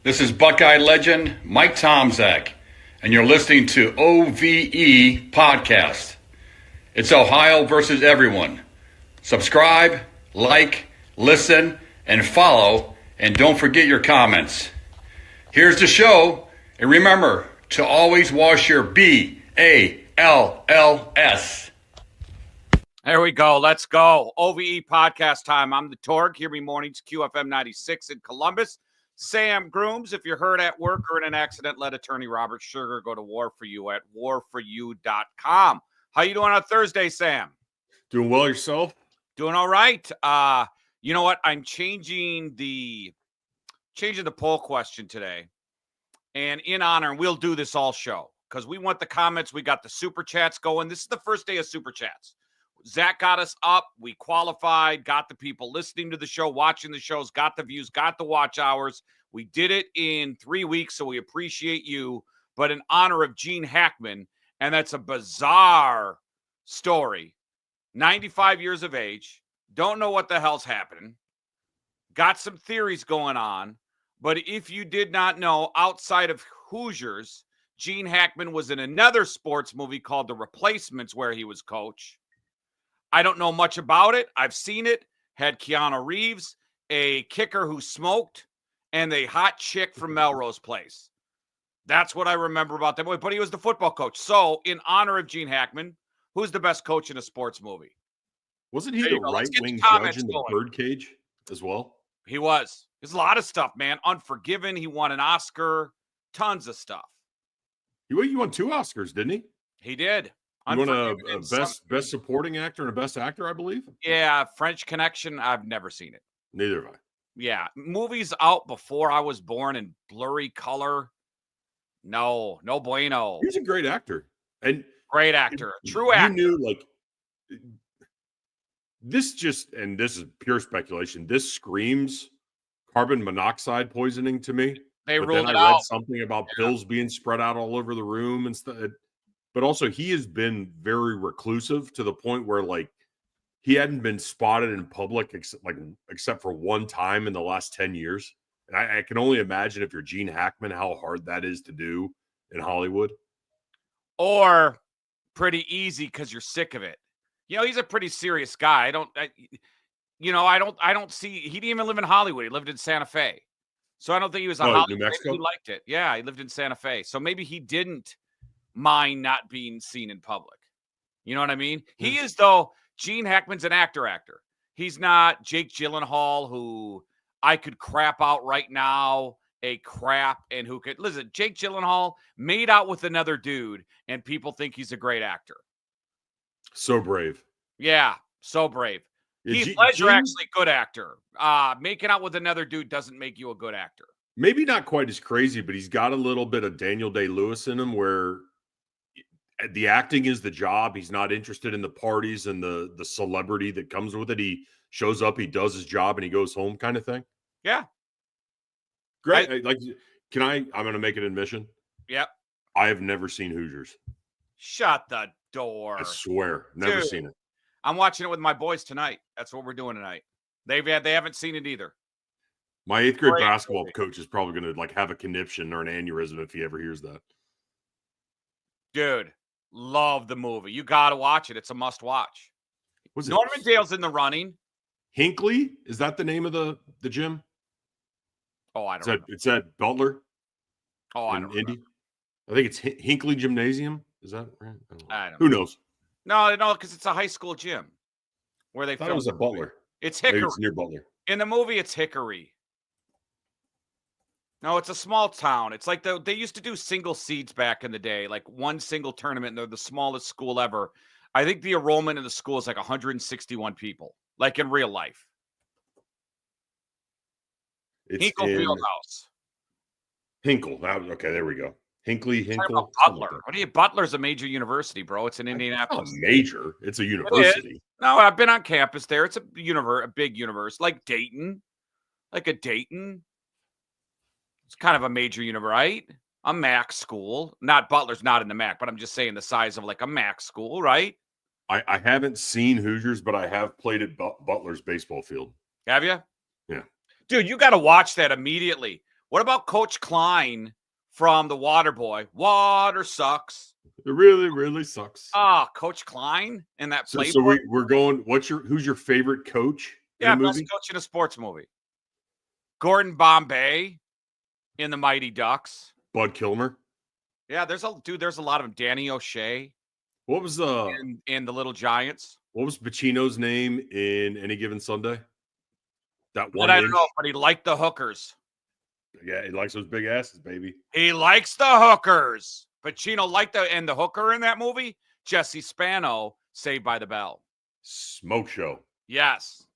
This is Buckeye legend Mike Tomczak, and you're listening to OVE Podcast. It's Ohio versus everyone. Subscribe, like, listen, and follow, and don't forget your comments. Here's the show, and remember to always wash your BALLS. There we go. Let's go. OVE podcast time. I'm the Torg. Hear me mornings, QFM 96 in Columbus. Sam Grooms, if you're hurt at work or in an accident, let attorney Robert Schuerger go to war for you at warforyou.com. How you doing on Thursday, Sam? Doing well yourself? Doing all right. You know what? I'm changing the poll question today. And in honor, and we'll do this all show because we want the comments. We got the super chats going. This is the first day of super chats. Zach got us up. We qualified, got the people listening to the show, watching the shows, got the views, got the watch hours. We did it in 3 weeks, so we appreciate you. But in honor of Gene Hackman, and that's a bizarre story, 95 years of age, don't know what the hell's happening, got some theories going on. But if you did not know, outside of Hoosiers, Gene Hackman was in another sports movie called The Replacements where he was coach. I don't know much about it. I've seen it. Had Keanu Reeves, a kicker who smoked, and a hot chick from Melrose Place. That's what I remember about that movie. But he was the football coach. So, in honor of Gene Hackman, who's the best coach in a sports movie? Wasn't he the right-wing judge in the Birdcage as well? He was. There's a lot of stuff, man. Unforgiven. He won an Oscar. Tons of stuff. He won 2 Oscars, didn't he? He did. You won a best supporting actor and a best actor, I believe. Yeah, French Connection. I've never seen it. Neither have I. Yeah, movies out before I was born in blurry color. No bueno. He's a great actor. And great actor. True actor. You knew, this is pure speculation. This screams carbon monoxide poisoning to me. They but ruled then it I read out. something about pills being spread out all over the room and stuff. But also, he has been very reclusive to the point where, he hadn't been spotted in public except for one time in the last 10 years. And I can only imagine if you're Gene Hackman, how hard that is to do in Hollywood. Or pretty easy because you're sick of it. He's a pretty serious guy. I don't see. He didn't even live in Hollywood. He lived in Santa Fe. So I don't think he was a Hollywood. New Mexico? Maybe he liked it. Yeah, he lived in Santa Fe. So maybe he didn't mind not being seen in public. You know what I mean? He is, though. Gene Hackman's an actor. He's not Jake Gyllenhaal, who I could crap out right now, and who could listen. Jake Gyllenhaal made out with another dude, and people think he's a great actor. So brave. Yeah, so brave. Yeah, Heath Ledger, actually good actor. Making out with another dude doesn't make you a good actor. Maybe not quite as crazy, but he's got a little bit of Daniel Day-Lewis in him where the acting is the job. He's not interested in the parties and the celebrity that comes with it. He shows up, he does his job, and he goes home kind of thing. Yeah. Great. I'm going to make an admission. Yep. I have never seen Hoosiers. Shut the door. I swear. Never seen it. I'm watching it with my boys tonight. That's what we're doing tonight. They haven't seen it either. My 8th grade basketball coach is probably going to have a conniption or an aneurysm if he ever hears that. Dude, love the movie. You got to watch it. It's a must watch. Norman Dale's in the running. Hinckley? Is that the name of the gym? Oh, I don't know. It's at Butler? Oh, I don't know. I think it's Hinckley Gymnasium. Is that right? I don't know. Who knows? No, because it's a high school gym where they thought it was at Butler. It's Hickory. Maybe it's near Butler. In the movie, it's Hickory. No, it's a small town. It's like they used to do single seeds back in the day, like one single tournament, and they're the smallest school ever. I think the enrollment in the school is like 161 people, like in real life. Hinkle Fieldhouse. Hinkle. Okay, there we go. Hinckley. Butler. What are you? Butler's a major university, bro. It's in Indianapolis. It's not major. It's a university. No, I've been on campus there. It's a big university, like Dayton. Like a Dayton. It's kind of a major university, right? A MAC school. Not Butler's not in the MAC, but I'm just saying the size of like a MAC school, right? I haven't seen Hoosiers, but I have played at Butler's baseball field. Have you? Yeah. Dude, you got to watch that immediately. What about Coach Klein from The Water Boy? Water sucks. It really, really sucks. Coach Klein in that So, Playboy. we're going. Who's your favorite coach in Yeah, a best movie? coach in a sports movie. Gordon Bombay in The Mighty Ducks. Bud Kilmer. Yeah, there's a lot of them. Danny O'Shea What was in The Little Giants. What was Pacino's name in Any Given Sunday? That one. But I don't know, but he liked the hookers. Yeah, he likes those big asses, baby. He likes the hookers. Pacino liked the hooker in that movie. Jesse Spano, Saved by the Bell. Smoke show. Yes.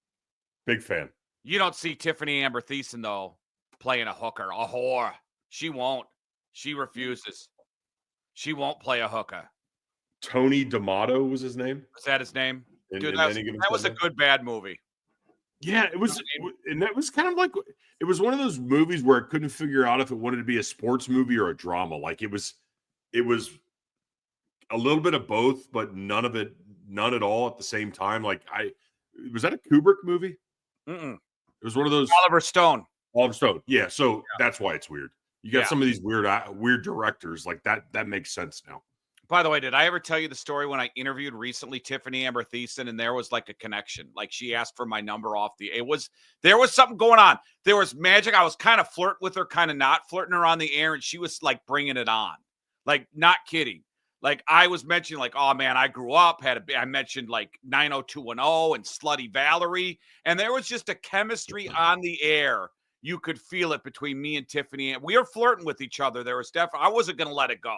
Big fan. You don't see Tiffany Amber Thiessen, though, playing a hooker, a whore. She won't. She refuses. She won't play a hooker. Tony D'Amato was his name. Was that his name? Dude, that was a good, bad movie. Yeah, it was. And that was kind of like, it was one of those movies where it couldn't figure out if it wanted to be a sports movie or a drama. Like it was a little bit of both, but none at all at the same time. Like was that a Kubrick movie? Mm-mm. It was one of those. Oliver Stone. Yeah. So that's why it's weird. You got some of these weird directors like that. That makes sense now. By the way, did I ever tell you the story when I interviewed recently Tiffany Amber Thiessen, and there was like a connection? Like she asked for my number off there was something going on. There was magic. I was kind of flirting with her, kind of not flirting her on the air, and she was like bringing it on. Like, not kidding. Like I was mentioning, like, oh man, I grew up, I mentioned like 90210 and Slutty Valerie, and there was just a chemistry on the air. You could feel it between me and Tiffany, and we were flirting with each other. There was definitely, I wasn't going to let it go.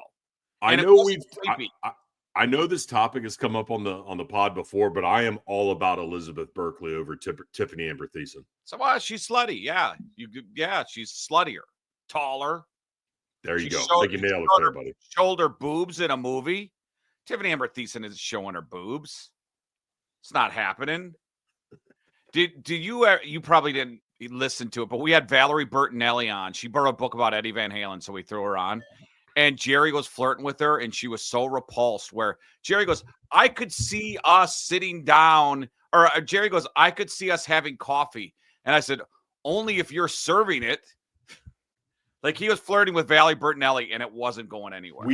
I know this topic has come up on the pod before, but I am all about Elizabeth Berkley over Tiffany Amber Thiessen. So she's slutty, she's sluttier, taller. There you go. I think you nailed it there, buddy. Shoulder boobs in a movie. Tiffany Amber Thiessen isn't showing her boobs. It's not happening. Did you probably didn't listen to it, but we had Valerie Bertinelli on. She wrote a book about Eddie Van Halen, so we threw her on. And Jerry was flirting with her, and she was so repulsed where Jerry goes, I could see us sitting down, or Jerry goes, I could see us having coffee. And I said, only if you're serving it. Like he was flirting with Valerie Bertinelli, and it wasn't going anywhere.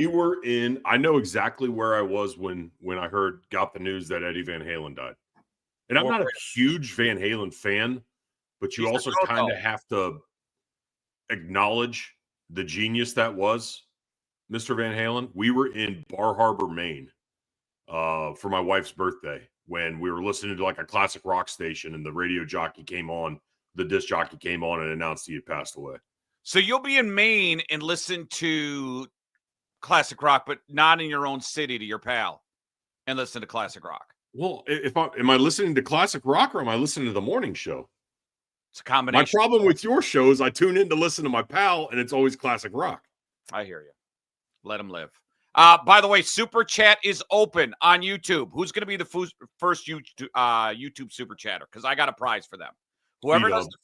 I know exactly where I was when I got the news that Eddie Van Halen died. And I'm not a huge Van Halen fan, but you also kind of have to acknowledge the genius that was Mr. Van Halen. We were in Bar Harbor, Maine, for my wife's birthday when we were listening to like a classic rock station, and the radio jockey came on, the disc jockey came on and announced he had passed away. So you'll be in Maine and listen to classic rock, but not in your own city to your pal and listen to classic rock. Well, am I listening to classic rock or am I listening to the morning show? It's a combination. My problem with your show is I tune in to listen to my pal, and it's always classic rock. I hear you. Let him live. By the way, Super Chat is open on YouTube. Who's going to be the first YouTube Super Chatter? Because I got a prize for them. Whoever does the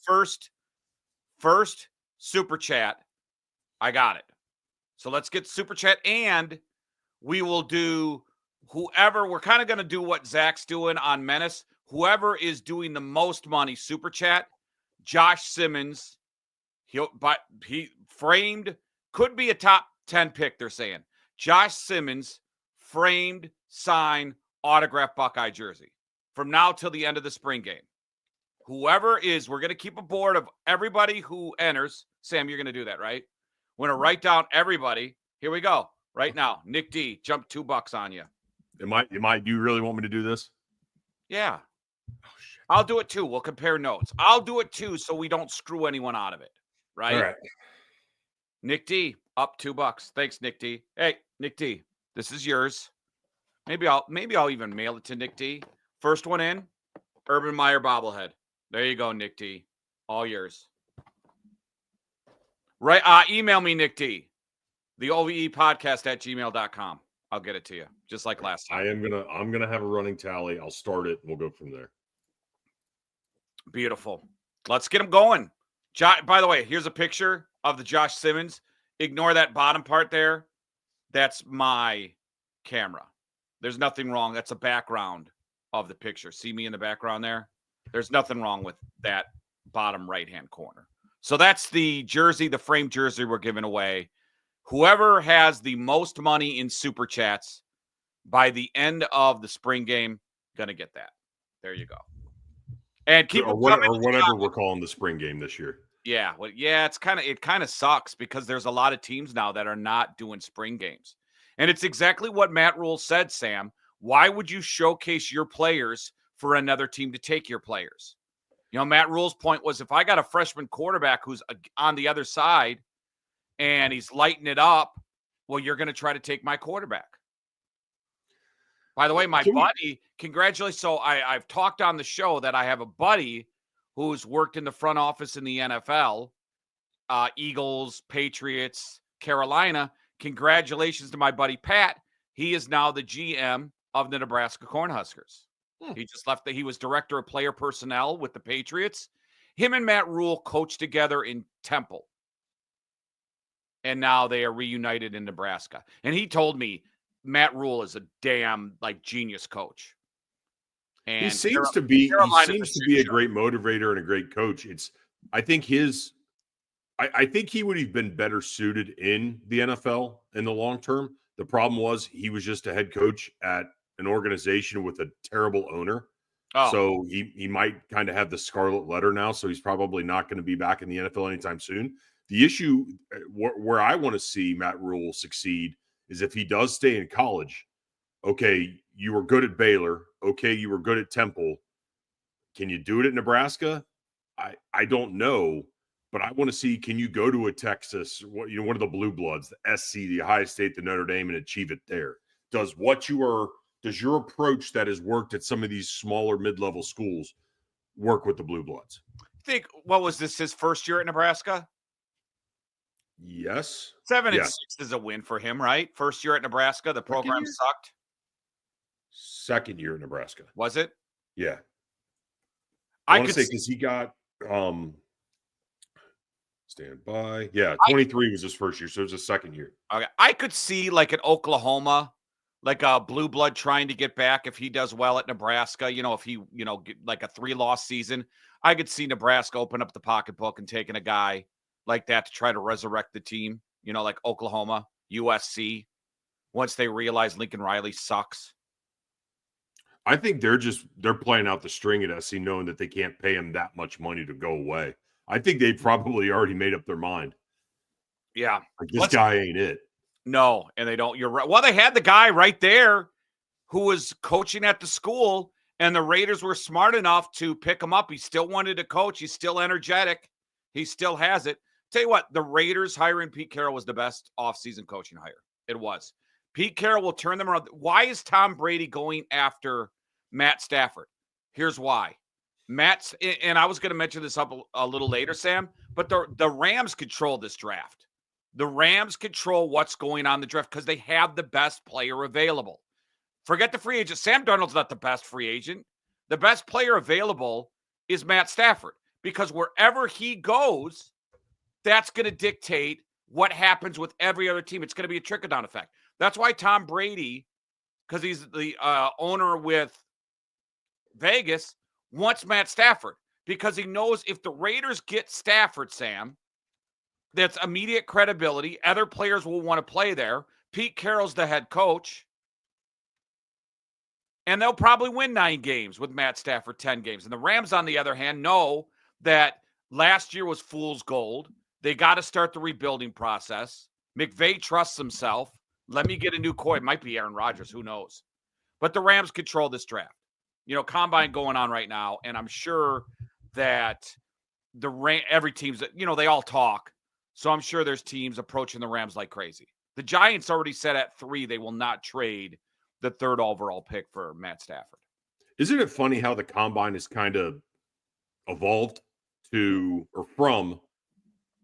first Super Chat, I got it. So let's get Super Chat, and we will do whoever. We're kind of going to do what Zach's doing on Menace. Whoever is doing the most money Super Chat, Josh Simmons, he framed, could be a top 10 pick, they're saying. Josh Simmons, framed, signed, autographed Buckeye jersey from now till the end of the spring game. Whoever is, we're going to keep a board of everybody who enters. Sam, you're going to do that, right? We're going to write down everybody. Here we go. Right now, Nick D, jump $2 on you. Do you really want me to do this? Yeah. Oh, shit. I'll do it too. We'll compare notes. I'll do it too so we don't screw anyone out of it. Right? All right. Nick D, up $2. Thanks, Nick D. Hey, Nick D, this is yours. Maybe I'll even mail it to Nick D. First one in, Urban Meyer bobblehead. There you go, Nick D. All yours. Right. Email me, Nick D. The OVE podcast at gmail.com. I'll get it to you, just like last time. I'm gonna have a running tally. I'll start it, and we'll go from there. Beautiful. Let's get them going. By the way, here's a picture of the Josh Simmons. Ignore that bottom part there. That's my camera. There's nothing wrong. That's a background of the picture. See me in the background there? There's nothing wrong with that bottom right-hand corner. So that's the jersey, the framed jersey we're giving away. Whoever has the most money in Super Chats by the end of the spring game, gonna get that. There you go. And keep or them coming. whatever we're calling the spring game this year. Yeah, well, yeah, it kind of sucks because there's a lot of teams now that are not doing spring games. And it's exactly what Matt Rule said, Sam. Why would you showcase your players for another team to take your players? You know, Matt Rule's point was if I got a freshman quarterback who's on the other side and he's lighting it up, well, you're going to try to take my quarterback. By the way, my buddy, congratulations. So I've talked on the show that I have a buddy who's worked in the front office in the NFL, Eagles, Patriots, Carolina. Congratulations to my buddy Pat. He is now the GM of the Nebraska Cornhuskers. He just left. He was director of player personnel with the Patriots. Him and Matt Rule coached together in Temple. And now they are reunited in Nebraska. And he told me Matt Rule is a damn genius coach. And he seems to be a great motivator and a great coach. I think he would have been better suited in the NFL in the long term. The problem was he was just a head coach at an organization with a terrible owner. Oh. So he might kind of have the scarlet letter now. So he's probably not going to be back in the NFL anytime soon. The issue where I want to see Matt Rule succeed is if he does stay in college. Okay, you were good at Baylor. Okay, you were good at Temple. Can you do it at Nebraska? I don't know, but I want to see, can you go to a Texas, one of the blue bloods, the SC, the Ohio State, the Notre Dame, and achieve it there? Does your approach that has worked at some of these smaller mid-level schools work with the blue bloods? I think, what was this, his first year at Nebraska? Yes. 7-6 is a win for him, right? First year at Nebraska, the program sucked. Second year at Nebraska. Was it? Yeah. I want to say because he got stand by. Yeah, 23 was his first year, so it was his second year. Okay. I could see at Oklahoma, a blue blood trying to get back if he does well at Nebraska, if he, get a 3-loss season. I could see Nebraska open up the pocketbook and taking a guy like that to try to resurrect the team, like Oklahoma, USC, once they realize Lincoln Riley sucks. I think they're playing out the string at SC knowing that they can't pay him that much money to go away. I think they probably already made up their mind. Yeah. This guy ain't it. No, and they don't. You're right. Well, they had the guy right there who was coaching at the school, and the Raiders were smart enough to pick him up. He still wanted to coach. He's still energetic. He still has it. Tell you what, the Raiders hiring Pete Carroll was the best offseason coaching hire. It was. Pete Carroll will turn them around. Why is Tom Brady going after Matt Stafford? Here's why. And I was going to mention this up a little later, Sam, but the Rams control this draft. The Rams control what's going on in the draft because they have the best player available. Forget the free agent. Sam Darnold's not the best free agent. The best player available is Matt Stafford because wherever he goes, that's going to dictate what happens with every other team. It's going to be a trickle-down effect. That's why Tom Brady, because he's the owner with Vegas, wants Matt Stafford because he knows if the Raiders get Stafford, Sam, that's immediate credibility. Other players will want to play there. Pete Carroll's the head coach. And they'll probably win 9 games with Matt Stafford, 10 games. And the Rams, on the other hand, know that last year was fool's gold. They got to start the rebuilding process. McVay trusts himself. Let me get a new coach. It might be Aaron Rodgers. Who knows? But the Rams control this draft. Combine going on right now. And I'm sure that every team's, they all talk. So I'm sure there's teams approaching the Rams like crazy. The Giants already said at 3 they will not trade the 3rd overall pick for Matt Stafford. Isn't it funny how the combine has kind of evolved from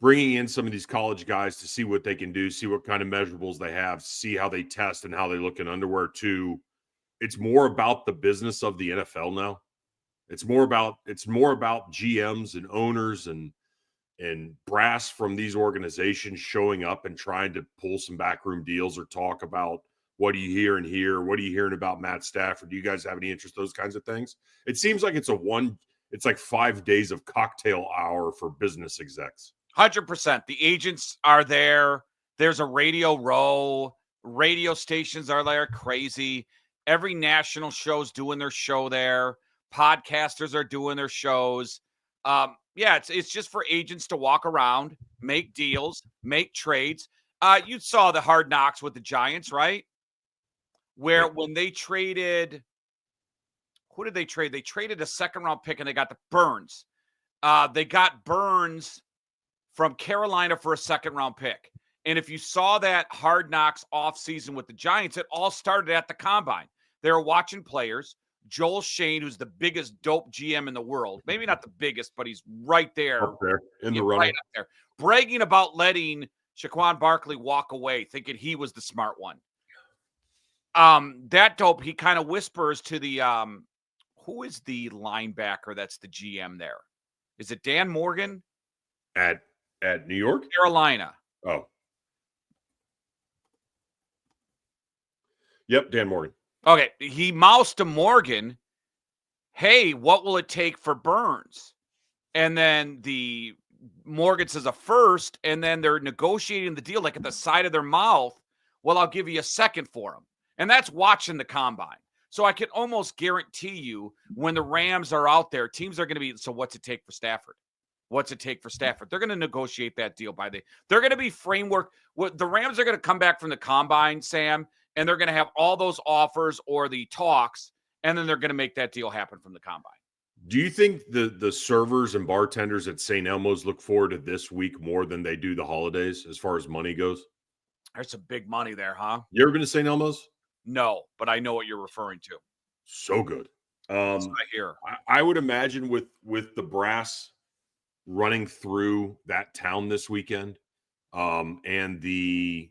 bringing in some of these college guys to see what they can do, see what kind of measurables they have, see how they test and how they look in underwear to it's more about the business of the NFL now. It's more about GMs and owners and brass from these organizations showing up and trying to pull some backroom deals or talk about what are you hearing here? What are you hearing about Matt Stafford? Do you guys have any interest? Those kinds of things. It seems like it's a one it's like 5 days of cocktail hour for business execs. 100%. The agents are there. There's a radio row. Radio stations are there, crazy. Every national show's doing their show there. Podcasters are doing their shows. It's just for agents to walk around, make deals, make trades. You saw the Hard Knocks with the Giants, right? Where when they traded, who did they trade? They traded a second-round pick, and they got the Burns. They got Burns from Carolina for a second-round pick. And if you saw that Hard Knocks offseason with the Giants, it all started at the Combine. They were watching players. Joel Shane, who's the biggest dope GM in the world, maybe not the biggest, but he's right there. Up there in the running. Right up there. Bragging about letting Saquon Barkley walk away, thinking he was the smart one. That dope, he kind of whispers to the who is the linebacker that's the GM there? Is it Dan Morgan? At New York? Carolina. Oh. Yep, Dan Morgan. Okay, he moused to Morgan, hey, what will it take for Burns? And then the Morgan says a first, and then they're negotiating the deal like at the side of their mouth. Well, I'll give you a second for him. And that's watching the Combine. So I can almost guarantee you when the Rams are out there, teams are going to be, so what's it take for Stafford? What's it take for Stafford? They're going to negotiate that deal they're going to be framework. The Rams are going to come back from the Combine, Sam, and they're going to have all those offers or the talks, and then they're going to make that deal happen from the Combine. Do you think the servers and bartenders at St. Elmo's look forward to this week more than they do the holidays as far as money goes? There's some big money there, huh? You ever been to St. Elmo's? No, but I know what you're referring to. So good. That's what I hear. I would imagine with the brass running through that town this weekend, and the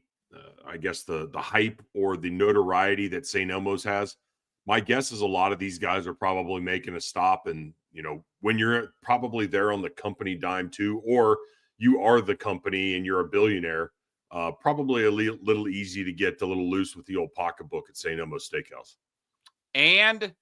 I guess the hype or the notoriety that St. Elmo's has, my guess is a lot of these guys are probably making a stop. And, when you're probably there on the company dime too, or you are the company and you're a billionaire, probably a little easy to get a little loose with the old pocketbook at St. Elmo's Steakhouse. And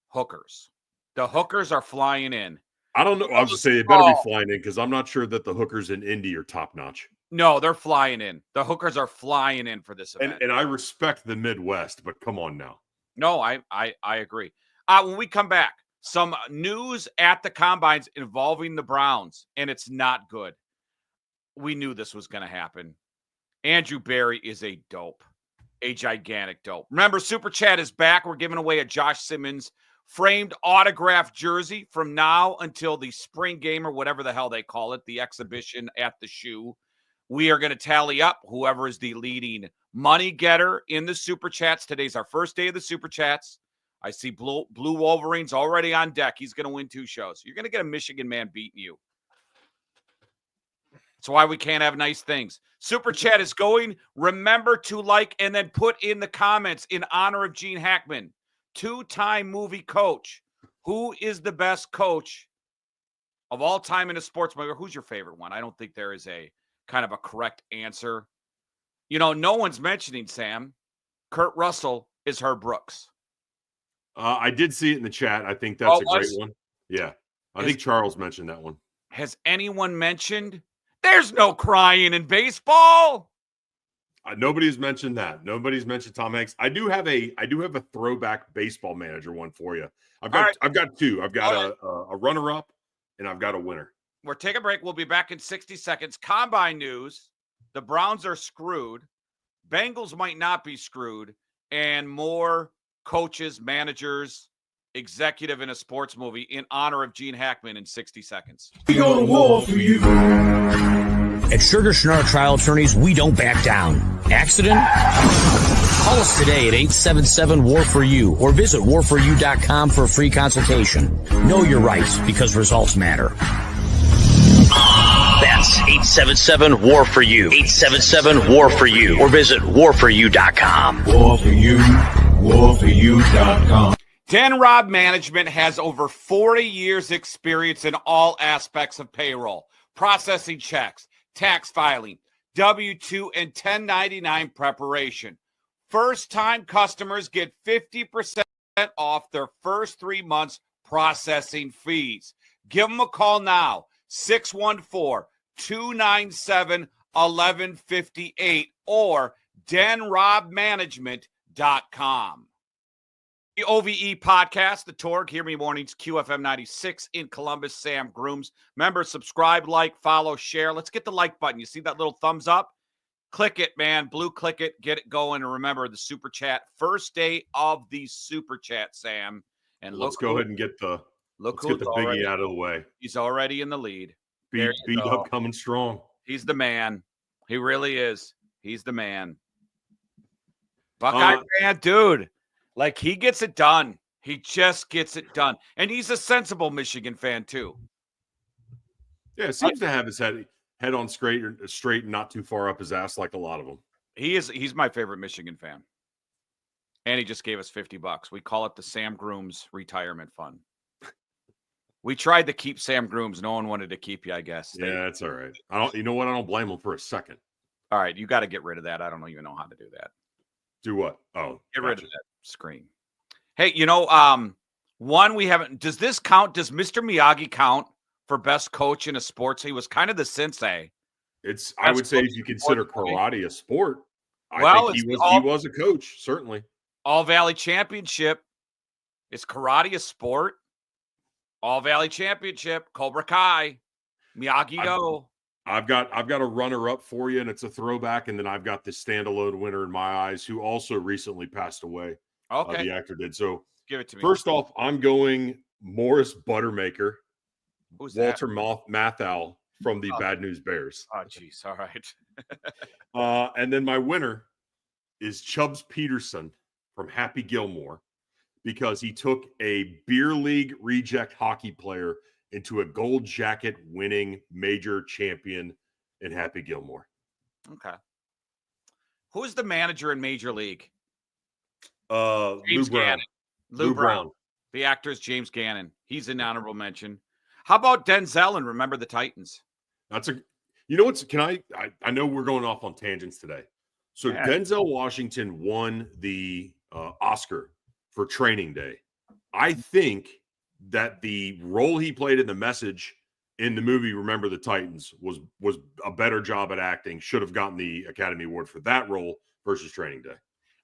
hookers. The hookers are flying in. I don't know. I was just saying they better be flying in because I'm not sure that the hookers in Indy are top notch. No, they're flying in. The hookers are flying in for this event. And I respect the Midwest, but come on now. No, I agree. When we come back, some news at the Combines involving the Browns, and it's not good. We knew this was going to happen. Andrew Berry is a dope, a gigantic dope. Remember, Super Chat is back. We're giving away a Josh Simmons framed autographed jersey from now until the spring game or whatever the hell they call it, the exhibition at the shoe. We are going to tally up whoever is the leading money getter in the Super Chats. Today's our first day of the Super Chats. I see Blue Wolverines already on deck. He's going to win 2 shows. You're going to get a Michigan man beating you. That's why we can't have nice things. Super Chat is going. Remember to like and then put in the comments in honor of Gene Hackman, 2-time movie coach. Who is the best coach of all time in a sports movie? Who's your favorite one? I don't think there is a kind of a correct answer. No one's mentioning, Sam, Kurt Russell is Herb Brooks. I did see it in the chat. I think that's a great one. Yeah. I think Charles mentioned that one. Has anyone mentioned there's no crying in baseball? Nobody's mentioned that. Nobody's mentioned Tom Hanks. I do have a throwback baseball manager one for you. I've got 2. I've got a runner-up and I've got a winner. We're taking a break. We'll be back in 60 seconds. Combine news. The Browns are screwed. Bengals might not be screwed. And more coaches, managers, executive in a sports movie in honor of Gene Hackman in 60 seconds. We go to war for you. At Schuerger Trial Attorneys, we don't back down. Accident? Call us today at 877-WAR-FOR-YOU or visit warforyou.com for a free consultation. Know your rights because results matter. That's 877-WAR-FOR-YOU. 877-WAR-FOR-YOU or visit warforyou.com. War for you. Warforyou.com. Dan Robb Management has over 40 years experience in all aspects of payroll, processing checks, tax filing, W-2 and 1099 preparation. First-time customers get 50% off their first 3 months processing fees. Give them a call now, 614-297-1158 or denrobmanagement.com. The OVE podcast, The Torg, Hear Me Mornings, QFM 96 in Columbus, Sam Grooms. Remember, subscribe, like, follow, share. Let's get the like button. You see that little thumbs up? Click it, man. Blue, click it. Get it going. And remember, the Super Chat, first day of the Super Chat, Sam. And let's go ahead and get the biggie out of the way. He's already in the lead. Beat up, coming strong. He's the man. He really is. He's the man. Buckeye fan, dude. Like, he gets it done. He just gets it done. And he's a sensible Michigan fan, too. Yeah, it seems to have his head on straight and not too far up his ass like a lot of them. He's my favorite Michigan fan. And he just gave us $50. We call it the Sam Grooms Retirement Fund. We tried to keep Sam Grooms. No one wanted to keep you, I guess. Yeah, that's all right. You know what? I don't blame him for a second. All right, you got to get rid of that. I don't even know how to do that. Do what? Oh, get rid of that screen. Hey, one we haven't. Does this count? Does Mr. Miyagi count for best coach in a sports? He was kind of the sensei. I would say if you consider karate a sport, I think he was a coach, certainly. All Valley Championship. Is karate a sport? All Valley Championship, Cobra Kai, Miyagi-Do. I've got a runner-up for you, and it's a throwback, and then I've got the standalone winner in my eyes, who also recently passed away. Okay. The actor did. So give it to me. First off, I'm going Morris Buttermaker. Who's Walter that? Mathau from the Bad News Bears. Oh, jeez. All right. And then my winner is Chubbs Peterson from Happy Gilmore, because he took a beer league reject hockey player into a gold jacket winning major champion in Happy Gilmore. Okay. Who's the manager in Major League? Lou Brown. Lou Brown. The actor is James Gannon. He's an honorable mention. How about Denzel and Remember the Titans? I know we're going off on tangents today. So yeah. Denzel Washington won the Oscar for Training Day. I think that the role he played in The Message in the movie Remember the Titans was a better job at acting, should have gotten the Academy Award for that role versus Training Day.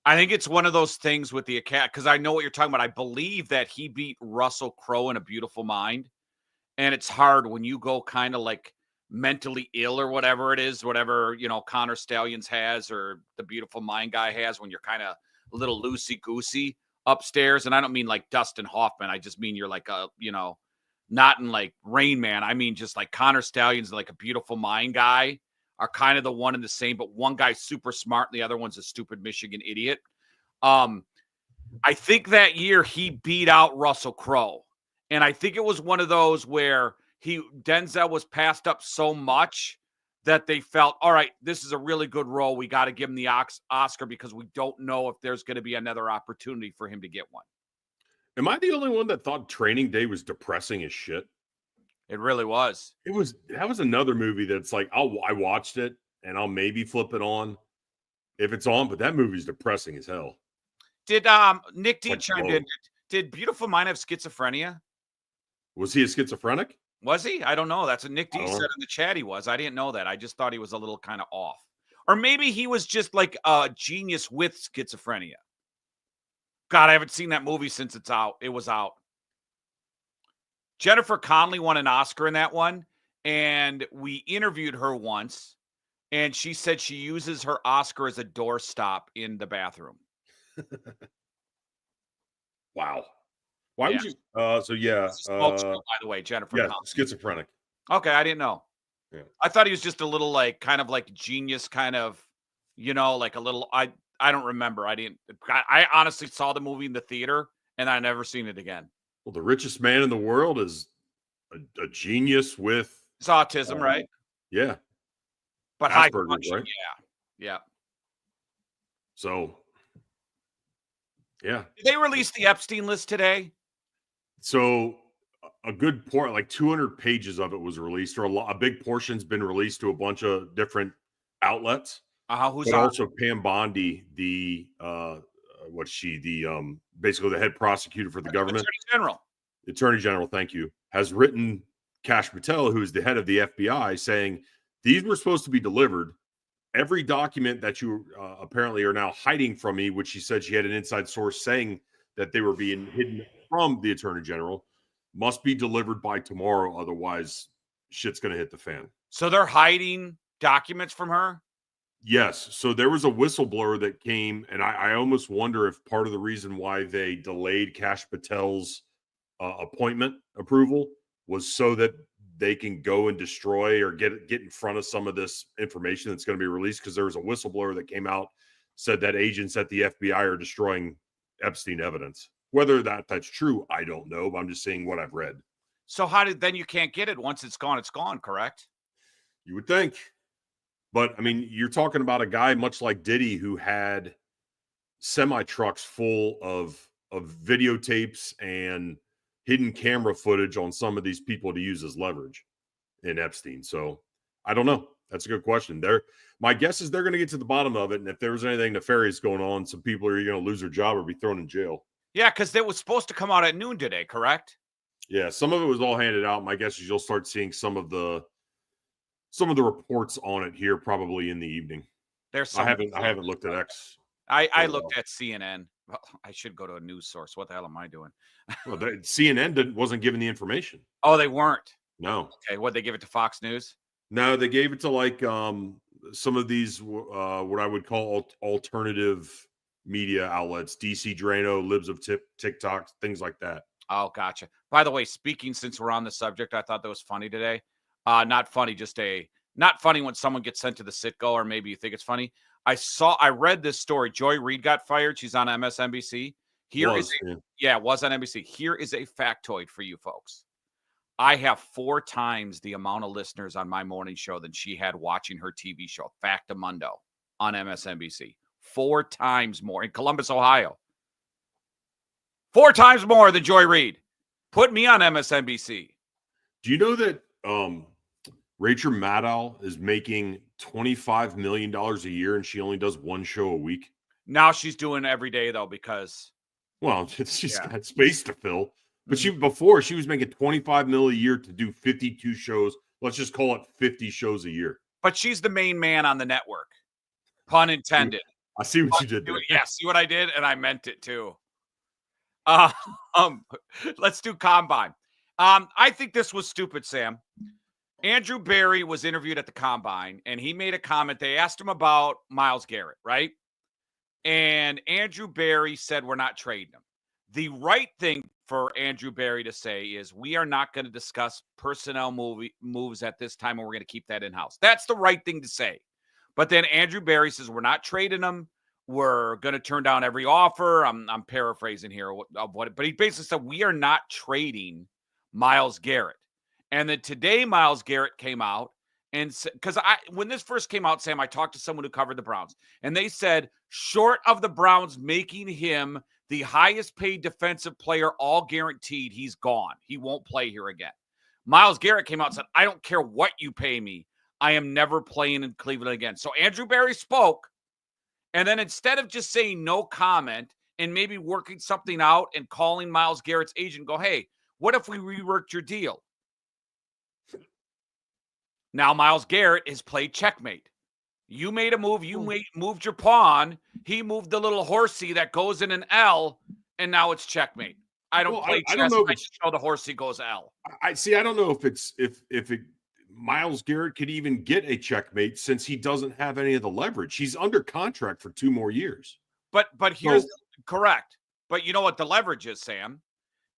I think it's one of those things with the Academy, because I know what you're talking about. I believe that he beat Russell Crowe in A Beautiful Mind, and it's hard when you go kind of like mentally ill or whatever it is, whatever, Connor Stallions has or the Beautiful Mind guy has, when you're kind of a little loosey-goosey upstairs. And I don't mean like Dustin Hoffman. I just mean you're like not in like Rain Man. I mean just like Connor Stallions, like A Beautiful Mind guy, are kind of the one and the same, but one guy's super smart and the other one's a stupid Michigan idiot. I think that year he beat out Russell Crowe. And I think it was one of those where Denzel was passed up so much that they felt, all right, this is a really good role. We got to give him the Oscar because we don't know if there's going to be another opportunity for him to get one. Am I the only one that thought Training Day was depressing as shit? It really was. That was another movie that's like, I watched it and I'll maybe flip it on if it's on, but that movie's depressing as hell. Did Nick D chimed in? Did Beautiful Mind have schizophrenia? Was he a schizophrenic? Was he? I don't know. That's what Nick D said in the chat he was. I didn't know that. I just thought he was a little kind of off. Or maybe he was just like a genius with schizophrenia. God, I haven't seen that movie since it was out. Jennifer Connelly won an Oscar in that one, and we interviewed her once, and she said she uses her Oscar as a doorstop in the bathroom. Wow. Why would you? By the way, Jennifer. Yeah, schizophrenic. Okay, I didn't know. Yeah, I thought he was just a little like kind of like genius, kind of, like a little. I don't remember. I honestly saw the movie in the theater and I never seen it again. Well, the richest man in the world is a genius with it's autism, right? Yeah, but high function, right? Yeah. So, yeah. Did they release the Epstein list today? So a good part, like 200 pages of it was released, or a big portion's been released to a bunch of different outlets. Who's also Pam Bondi, basically the head prosecutor for the government. Attorney General. Thank you, has written Kash Patel, who is the head of the FBI, saying these were supposed to be delivered. Every document that you apparently are now hiding from me, which she said she had an inside source saying that they were being hidden from the Attorney General, must be delivered by tomorrow. Otherwise, shit's going to hit the fan. So they're hiding documents from her? Yes. So there was a whistleblower that came, and I almost wonder if part of the reason why they delayed Kash Patel's appointment approval was so that they can go and destroy or get in front of some of this information that's going to be released, because there was a whistleblower that came out, said that agents at the FBI are destroying Epstein evidence. Whether that's true, I don't know, but I'm just saying what I've read. So then you can't get it once it's gone, correct? You would think. But, I mean, you're talking about a guy much like Diddy who had semi-trucks full of videotapes and hidden camera footage on some of these people to use as leverage in Epstein. So, I don't know. That's a good question. My guess is they're going to get to the bottom of it, and if there was anything nefarious going on, some people are going to lose their job or be thrown in jail. Yeah, because it was supposed to come out at noon today, correct? Yeah, some of it was all handed out. My guess is you'll start seeing some of the reports on it here probably in the evening. I haven't looked at X. I looked at CNN. Well, I should go to a news source. What the hell am I doing? Well, CNN wasn't given the information. Oh, they weren't. No. Okay, what, they give it to Fox News? No, they gave it to like some of these what I would call alternative media outlets, DC Drano, Libs of TikTok, things like that. Oh, gotcha. By the way, speaking, since we're on the subject, I thought that was funny today. Not funny, not funny when someone gets sent to the sitco, or maybe you think it's funny. I read this story. Joy Reid got fired. She's on MSNBC. It was on NBC. Here is a factoid for you folks. I have 4 times the amount of listeners on my morning show than she had watching her TV show, Factamundo, on MSNBC. 4 times more in Columbus, Ohio. 4 times more than Joy Reid. Put me on MSNBC. Do you know that Rachel Maddow is making $25 million a year and she only does 1 show a week? Now she's doing every day, though, because... Well, she's got space to fill. But before she was making $25 million a year to do 52 shows. Let's just call it 50 shows a year. But she's the main man on the network. Pun intended. I see what you did there. Yeah, see what I did? And I meant it too. Let's do Combine. I think this was stupid, Sam. Andrew Berry was interviewed at the Combine, and he made a comment. They asked him about Myles Garrett, right? And Andrew Berry said, we're not trading him. The right thing for Andrew Berry to say is, we are not going to discuss personnel moves at this time, and we're going to keep that in-house. That's the right thing to say. But then Andrew Berry says, we're not trading him. We're going to turn down every offer. I'm paraphrasing here of what, but he basically said, we are not trading Myles Garrett. And then today, Myles Garrett came out, and because when this first came out, Sam, I talked to someone who covered the Browns, and they said, short of the Browns making him the highest paid defensive player, all guaranteed, he's gone. He won't play here again. Myles Garrett came out and said, I don't care what you pay me. I am never playing in Cleveland again. So Andrew Berry spoke, and then instead of just saying no comment and maybe working something out and calling Myles Garrett's agent, go, hey, what if we reworked your deal? Now Myles Garrett has played checkmate. You made a move. You moved your pawn. He moved the little horsey that goes in an L, and now it's checkmate. I don't play chess. I don't know. I just know the horsey goes L. I don't know if Myles Garrett could even get a checkmate, since he doesn't have any of the leverage. He's under contract for 2 more years. But here's correct. But you know what the leverage is, Sam?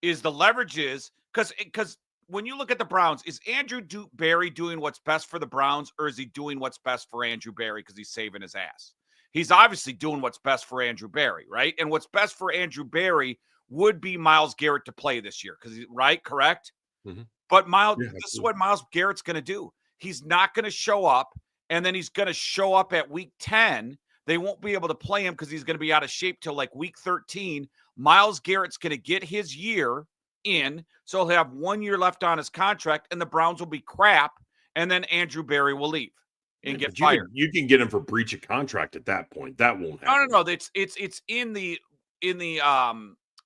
Is the leverage is because when you look at the Browns, is Andrew Berry doing what's best for the Browns, or is he doing what's best for Andrew Berry because he's saving his ass? He's obviously doing what's best for Andrew Berry, right? And what's best for Andrew Berry would be Myles Garrett to play this year, because right, correct? Mm-hmm. But this is what Myles Garrett's going to do. He's not going to show up, and then he's going to show up at week 10. They won't be able to play him because he's going to be out of shape till like week 13. Myles Garrett's going to get his year in, so he'll have 1 year left on his contract, and the Browns will be crap, and then Andrew Berry will leave and get fired. You can get him for breach of contract at that point. That won't happen. No. It's in the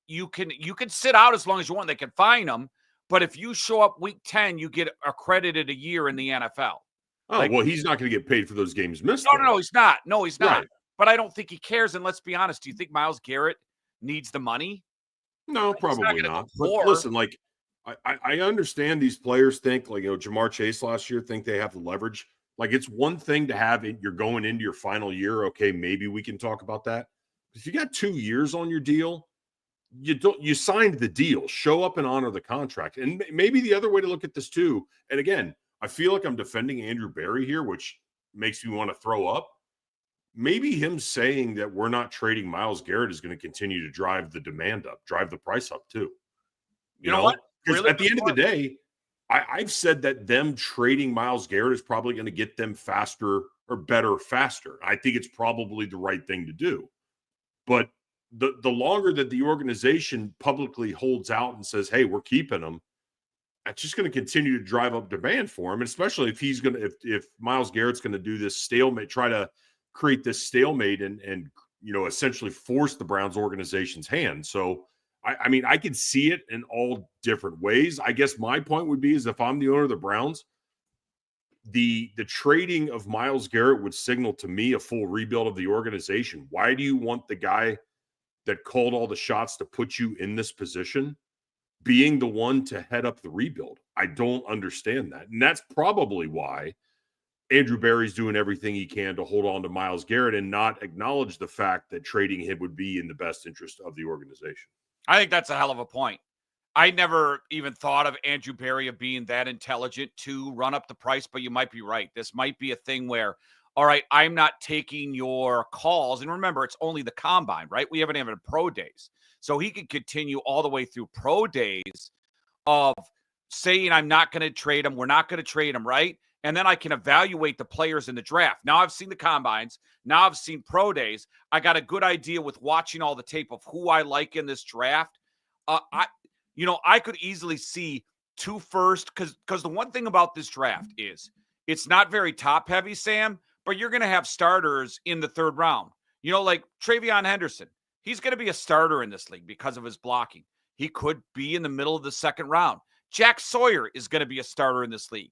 you can sit out as long as you want. They can fine him, But if you show up week 10, you get accredited a year in the NFL. Oh, well, he's not going to get paid for those games missed. No, he's not. No, he's not. Right. But I don't think he cares. And let's be honest. Do you think Myles Garrett needs the money? No, probably not. But pour. listen, like, I understand these players think, like, Jamar Chase last year, think they have the leverage. Like, it's one thing to have it, you're going into your final year. Okay, maybe we can talk about that. If you got 2 years on your deal, you signed the deal. Show up and honor the contract. And maybe the other way to look at this too, and again, I feel like I'm defending Andrew Berry here, which makes me want to throw up. Maybe him saying that we're not trading Myles Garrett is going to continue to drive the demand up, drive the price up too. You know what? Because Really at the end of the day, I've said that them trading Myles Garrett is probably going to get them faster or better faster. I think it's probably the right thing to do. But the longer that the organization publicly holds out and says, hey, we're keeping him, that's just going to continue to drive up demand for him. And especially if he's going to, if Myles Garrett's going to do this stalemate, try to create this stalemate and essentially force the Browns organization's hand. So, I mean, I could see it in all different ways. I guess my point would be is if I'm the owner of the Browns, the trading of Myles Garrett would signal to me a full rebuild of the organization. Why do you want the guy that called all the shots to put you in this position being the one to head up the rebuild? I don't understand that. And that's probably why Andrew Berry's doing everything he can to hold on to Myles Garrett and not acknowledge the fact that trading him would be in the best interest of the organization. I think that's a hell of a point. I never even thought of Andrew Berry of being that intelligent to run up the price, but you might be right. This might be a thing where, all right, I'm not taking your calls. And remember, it's only the combine, right? We haven't even pro days. So he could continue all the way through pro days of saying, I'm not going to trade him. We're not going to trade him, right? And then I can evaluate the players in the draft. Now I've seen the combines. Now I've seen pro days. I got a good idea with watching all the tape of who I like in this draft. I could easily see 2 first because the one thing about this draft is it's not very top heavy, Sam, but you're going to have starters in the 3rd round. Like Travion Henderson, he's going to be a starter in this league because of his blocking. He could be in the middle of the 2nd round. Jack Sawyer is going to be a starter in this league.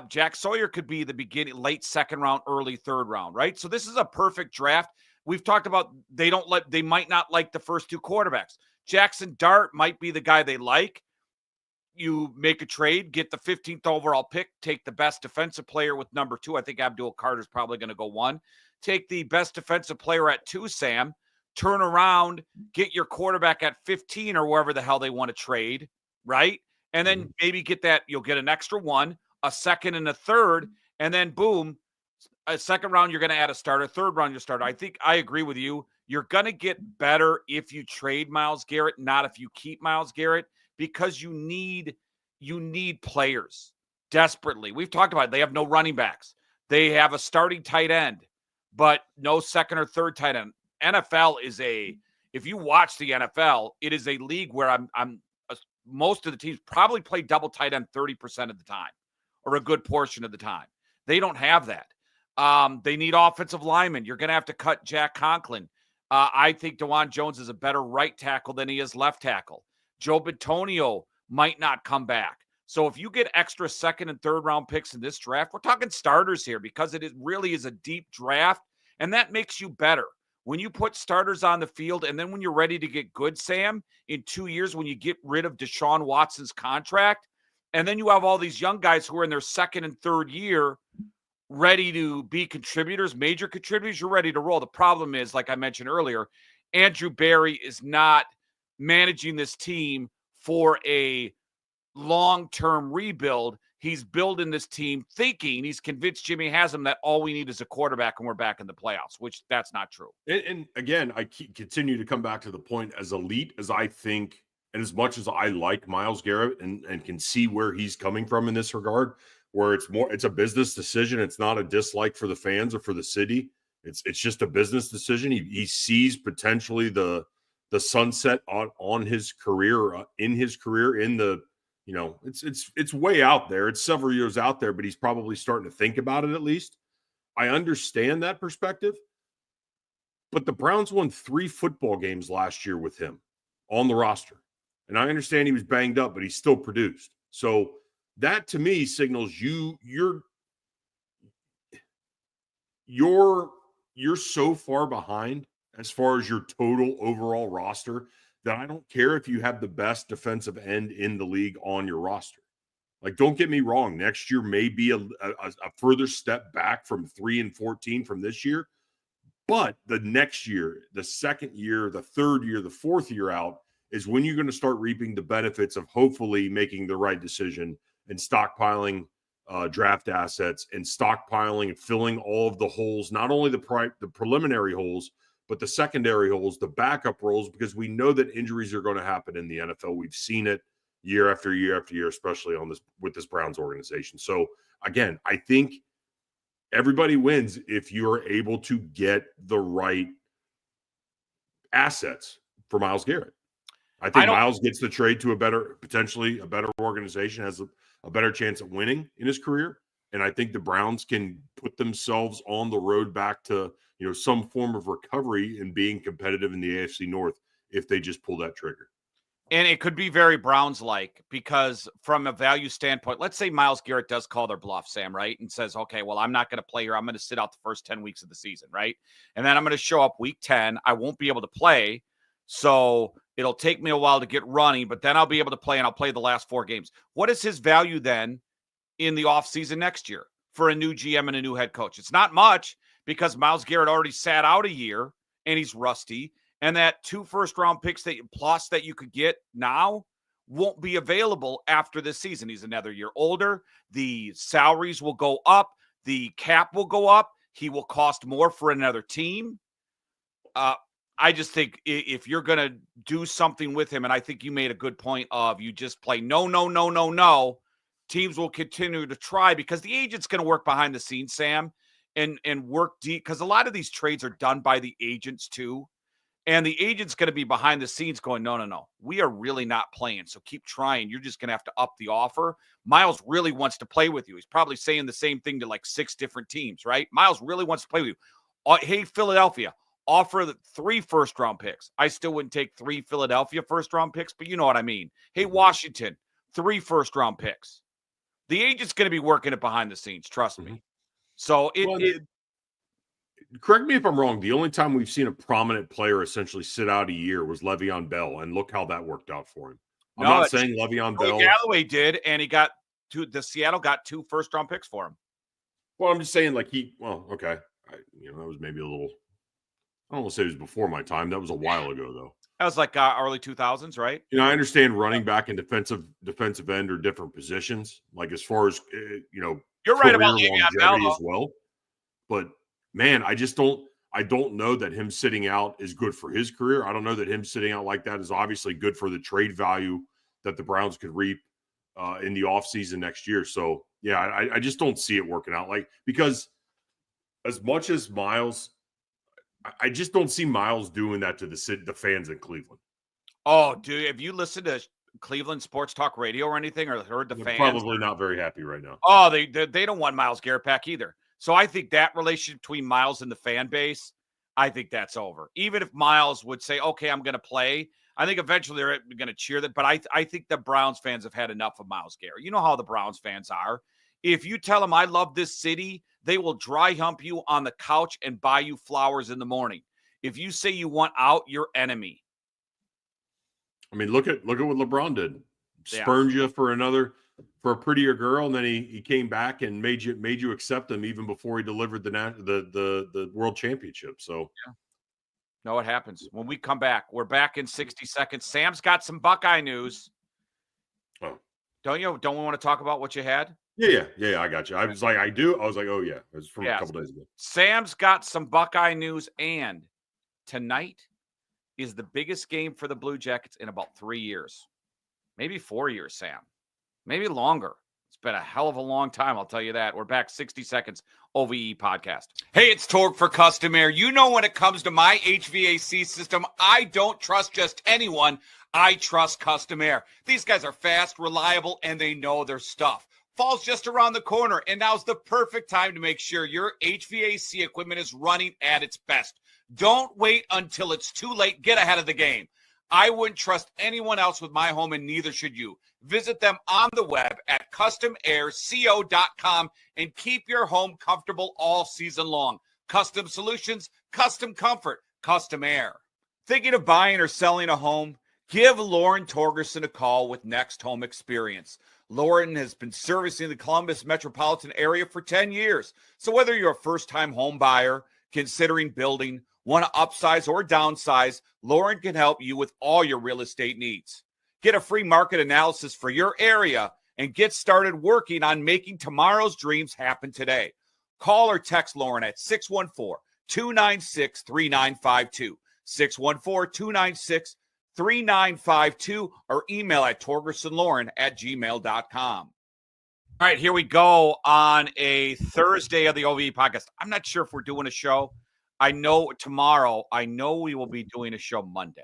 Jack Sawyer could be the beginning, late 2nd round, early 3rd round, right? So this is a perfect draft. We've talked about they might not like the first 2 quarterbacks. Jackson Dart might be the guy they like. You make a trade, get the 15th overall pick, take the best defensive player with number 2. I think Abdul Carter's probably going to go 1. Take the best defensive player at 2, Sam. Turn around, get your quarterback at 15 or wherever the hell they want to trade, right? And then maybe get that. You'll get an extra 1, a 2nd and a 3rd, and then boom, a 2nd round, you're going to add a starter. 3rd round, you're starter. I think I agree with you. You're going to get better if you trade Myles Garrett, not if you keep Myles Garrett, because you need players desperately. We've talked about it. They have no running backs. They have a starting tight end, but no 2nd or 3rd tight end. NFL is if you watch the NFL, it is a league where most of the teams probably play double tight end 30% of the time or a good portion of the time. They don't have that. They need offensive linemen. You're going to have to cut Jack Conklin. I think DeJuan Jones is a better right tackle than he is left tackle. Joe Bitonio might not come back. So if you get extra 2nd and 3rd round picks in this draft, we're talking starters here because it really is a deep draft, and that makes you better. When you put starters on the field, and then when you're ready to get good, Sam, in 2 years when you get rid of Deshaun Watson's contract, and then you have all these young guys who are in their 2nd and 3rd year ready to be contributors, major contributors, you're ready to roll. The problem is, like I mentioned earlier, Andrew Berry is not managing this team for a long-term rebuild. He's building this team thinking he's convinced Jimmy Haslam that all we need is a quarterback and we're back in the playoffs, which that's not true. And again, I continue to come back to the point, as elite as I think, and as much as I like Myles Garrett and can see where he's coming from in this regard, where it's a business decision. It's not a dislike for the fans or for the city. It's just a business decision. He sees potentially the sunset on his career, in the, it's way out there. It's several years out there, but he's probably starting to think about it at least. I understand that perspective, but the Browns won 3 football games last year with him on the roster. And I understand he was banged up, but he still produced. So that to me signals you're so far behind as far as your total overall roster that I don't care if you have the best defensive end in the league on your roster. Like, don't get me wrong. Next year may be a further step back from 3-14 from this year. But the next year, the second year, the third year, the fourth year out is when you're going to start reaping the benefits of hopefully making the right decision and stockpiling draft assets and stockpiling and filling all of the holes, not only the preliminary holes, but the secondary holes, the backup roles, because we know that injuries are going to happen in the NFL. We've seen it year after year after year, especially with this Browns organization. So again, I think everybody wins if you're able to get the right assets for Myles Garrett. I think Myles gets the trade to potentially a better organization, has a better chance at winning in his career. And I think the Browns can put themselves on the road back to, some form of recovery and being competitive in the AFC North if they just pull that trigger. And it could be very Browns-like because from a value standpoint, let's say Myles Garrett does call their bluff, Sam, right? And says, okay, well, I'm not going to play here. I'm going to sit out the first 10 weeks of the season, right? And then I'm going to show up week 10. I won't be able to play. So it'll take me a while to get running, but then I'll be able to play and I'll play the last 4 games. What is his value then in the offseason next year for a new GM and a new head coach? It's not much because Myles Garrett already sat out a year and he's rusty. And that 2 first-round picks that you could get now won't be available after this season. He's another year older. The salaries will go up. The cap will go up. He will cost more for another team. I just think if you're going to do something with him, and I think you made a good point of you just play no, teams will continue to try because the agent's going to work behind the scenes, Sam, and work deep because a lot of these trades are done by the agents too. And the agent's going to be behind the scenes going, no. We are really not playing. So keep trying. You're just going to have to up the offer. Myles really wants to play with you. He's probably saying the same thing to like 6 different teams, right? Myles really wants to play with you. Hey, Philadelphia, offer the 3 first-round picks. I still wouldn't take 3 Philadelphia first-round picks, but you know what I mean. Hey, Washington, 3 first-round picks. The agent's going to be working it behind the scenes. Trust me. So correct me if I'm wrong. The only time we've seen a prominent player essentially sit out a year was Le'Veon Bell, and look how that worked out for him. I'm not saying Le'Veon Bell. Galloway did, and he got Seattle got 2 first-round picks for him. Well, I'm just saying, okay. That was maybe a little. I don't want to say it was before my time. That was a while ago, though. That was like early 2000s, right? I understand running back and defensive end are different positions. Like as far as you're right about Le'Veon Bell as well, but. Man, I don't know that him sitting out is good for his career. I don't know that him sitting out like that is obviously good for the trade value that the Browns could reap in the offseason next year. So, yeah, I just don't see it working out. Because as much as Myles, I just don't see Myles doing that to the fans in Cleveland. Oh, dude, have you listened to Cleveland sports talk radio or anything or heard the fans? Probably not very happy right now. Oh, they don't want Myles Garrett back either. So I think that relationship between Myles and the fan base, I think that's over. Even if Myles would say, okay, I'm going to play, I think eventually they're going to cheer that. But I think the Browns fans have had enough of Myles Garrett. You know how the Browns fans are. If you tell them I love this city, they will dry hump you on the couch and buy you flowers in the morning. If you say you want out, you're enemy. I mean, look at what LeBron did. Spurned you for a prettier girl, and then he came back and made you accept him even before he delivered the world championship. So, no, it happens. When we come back, we're back in 60 seconds. Sam's got some Buckeye news. Oh, don't you? Don't we want to talk about what you had? Yeah. I got you. I was like, I do. I was like, oh yeah, it was from a couple days ago. Sam's got some Buckeye news, and tonight is the biggest game for the Blue Jackets in about 3 years, maybe 4 years, Sam. Maybe longer. It's been a hell of a long time, I'll tell you that. We're back 60 seconds, OVE podcast. Hey, it's Torque for Custom Air. You know when it comes to my HVAC system, I don't trust just anyone. I trust Custom Air. These guys are fast, reliable, and they know their stuff. Fall's just around the corner, and now's the perfect time to make sure your HVAC equipment is running at its best. Don't wait until it's too late. Get ahead of the game. I wouldn't trust anyone else with my home, and neither should you. Visit them on the web at customairco.com and keep your home comfortable all season long. Custom solutions, custom comfort, custom air. Thinking of buying or selling a home? Give Lauren Torgerson a call with Next Home Experience. Lauren has been servicing the Columbus metropolitan area for 10 years. So whether you're a first-time home buyer, considering building, want to upsize or downsize, Lauren can help you with all your real estate needs. Get a free market analysis for your area and get started working on making tomorrow's dreams happen today. Call or text Lauren at 614-296-3952, 614-296-3952, or email at torgersonlauren@gmail.com. All right, here we go on a Thursday of the OVE podcast. I'm not sure if we're doing a show. I know tomorrow, we will be doing a show Monday.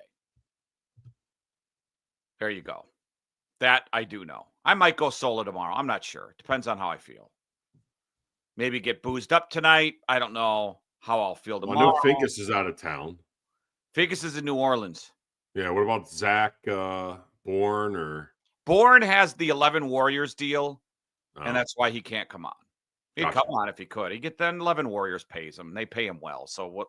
There you go. That I do know. I might go solo tomorrow. I'm not sure. It depends on how I feel. Maybe get boozed up tonight. I don't know how I'll feel tomorrow. I know Finkus is out of town. Finkus is in New Orleans. Yeah, what about Zach Bourne or Bourne has the 11 Warriors deal, and that's why he can't come on. He'd Gotcha. come on if he could. He get then 11 Warriors pays him. They pay him well. So what,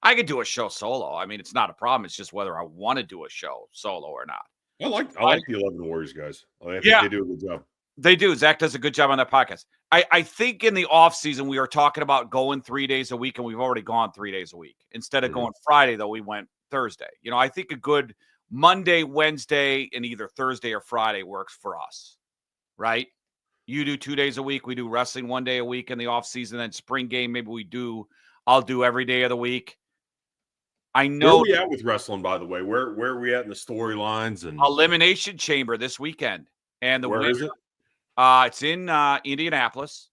I could do a show solo. I mean, it's not a problem. It's just whether I want to do a show solo or not. I like the 11 Warriors guys. I think they do a good job. They do. Zach does a good job on that podcast. I think in the off season we were talking about going 3 days a week, and we've already gone 3 days a week. Instead of going Friday, though, we went Thursday. I think a good Monday, Wednesday, and either Thursday or Friday works for us, right? You do 2 days a week. We do wrestling 1 day a week in the off season. Then spring game, maybe I'll do every day of the week. I know. Where are we at with wrestling, by the way? Where are we at in the storylines and Elimination Chamber this weekend? And the where winner, is it? It's in Indianapolis.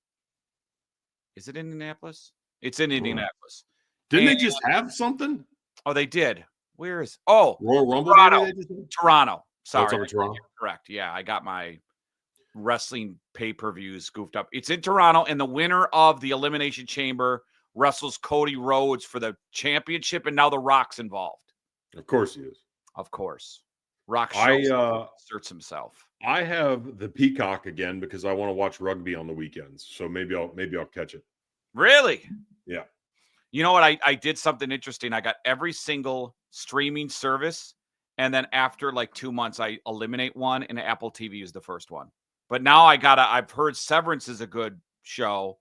Is it Indianapolis? It's in Indianapolis. Didn't they just have something? Oh, they did. Where is? Oh, Royal Rumble. Toronto. Toronto. Sorry, That's over Toronto. Correct. Yeah, I got my wrestling pay-per-views goofed up. It's in Toronto, and the winner of the Elimination Chamber wrestles Cody Rhodes for the championship, and now The Rock's involved. Of course he is. Of course. Rock asserts himself. I have the Peacock again because I want to watch rugby on the weekends. So maybe I'll catch it. Really? Yeah. You know what? I did something interesting. I got every single streaming service, and then after like 2 months, I eliminate one, and Apple TV is the first one. But now I've heard Severance is a good show.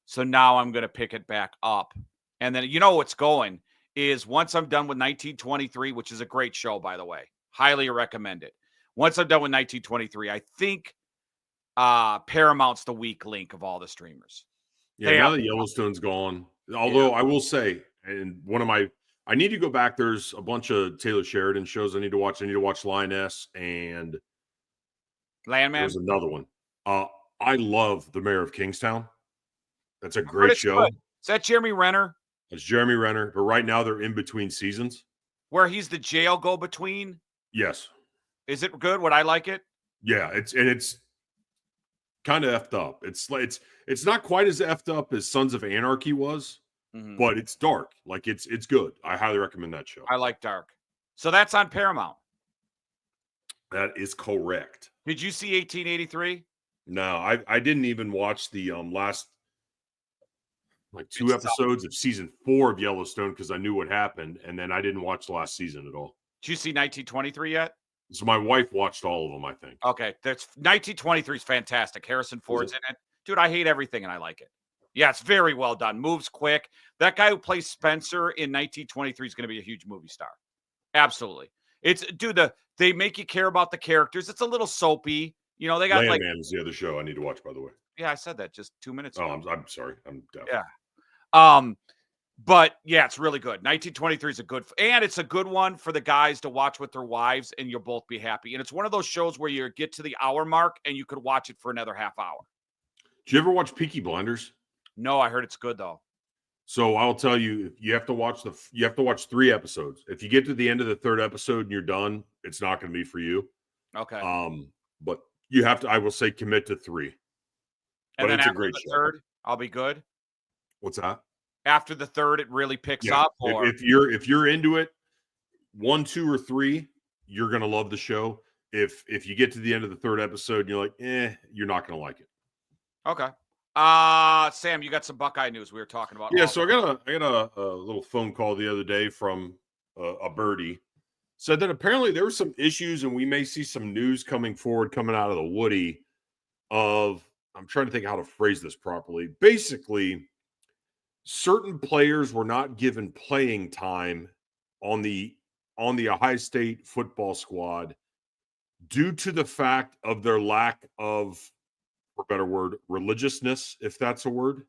So now I'm going to pick it back up. And then, what's going is once I'm done with 1923, which is a great show, by the way, highly recommend it. Once I'm done with 1923, I think Paramount's the weak link of all the streamers. Yeah, now that Yellowstone's gone. Although I will say, and I need to go back. There's a bunch of Taylor Sheridan shows I need to watch. I need to watch Lioness and Landman. There's another one. I love The Mayor of Kingstown. That's a great show. Good. Is that Jeremy Renner? It's Jeremy Renner, but right now they're in between seasons. Where he's the jail go-between? Yes. Is it good? Would I like it? Yeah, it's kind of effed up. It's not quite as effed up as Sons of Anarchy was, but it's dark. Like it's good. I highly recommend that show. I like dark. So that's on Paramount. That is correct. Did you see 1883? No, I didn't even watch the last two episodes of season 4 of Yellowstone because I knew what happened, and then I didn't watch the last season at all. Did you see 1923 yet? So my wife watched all of them, I think. Okay, that's 1923 is fantastic. Harrison Ford's in it. Dude, I hate everything and I like it. Yeah, it's very well done. Moves quick. That guy who plays Spencer in 1923 is going to be a huge movie star. Absolutely. They make you care about the characters. It's a little soapy. They got Landman is the other show I need to watch, by the way. Yeah, I said that just 2 minutes ago. Oh, I'm sorry. I'm deaf. Yeah. But yeah, it's really good. 1923 is it's a good one for the guys to watch with their wives, and you'll both be happy. And it's one of those shows where you get to the hour mark and you could watch it for another half hour. Did you ever watch Peaky Blinders? No, I heard it's good though. So I'll tell you, you have to watch 3 episodes. If you get to the end of the 3rd episode and you're done, it's not going to be for you. Okay. But you have to, I will say, commit to 3. And but then it's a after great the show. 3rd, I'll be good. What's that? After the 3rd, it really picks up. Or If you're into it, 1, 2, or 3, you're going to love the show. If you get to the end of the 3rd episode and you're like, you're not going to like it. Okay. Sam, you got some Buckeye news we were talking about. Yeah, so I got a little phone call the other day from a birdie. Said that apparently there were some issues, and we may see some news coming out of the Woody of, I'm trying to think how to phrase this properly. Basically, certain players were not given playing time on the Ohio State football squad due to the fact of their lack of, for a better word, religiousness, if that's a word,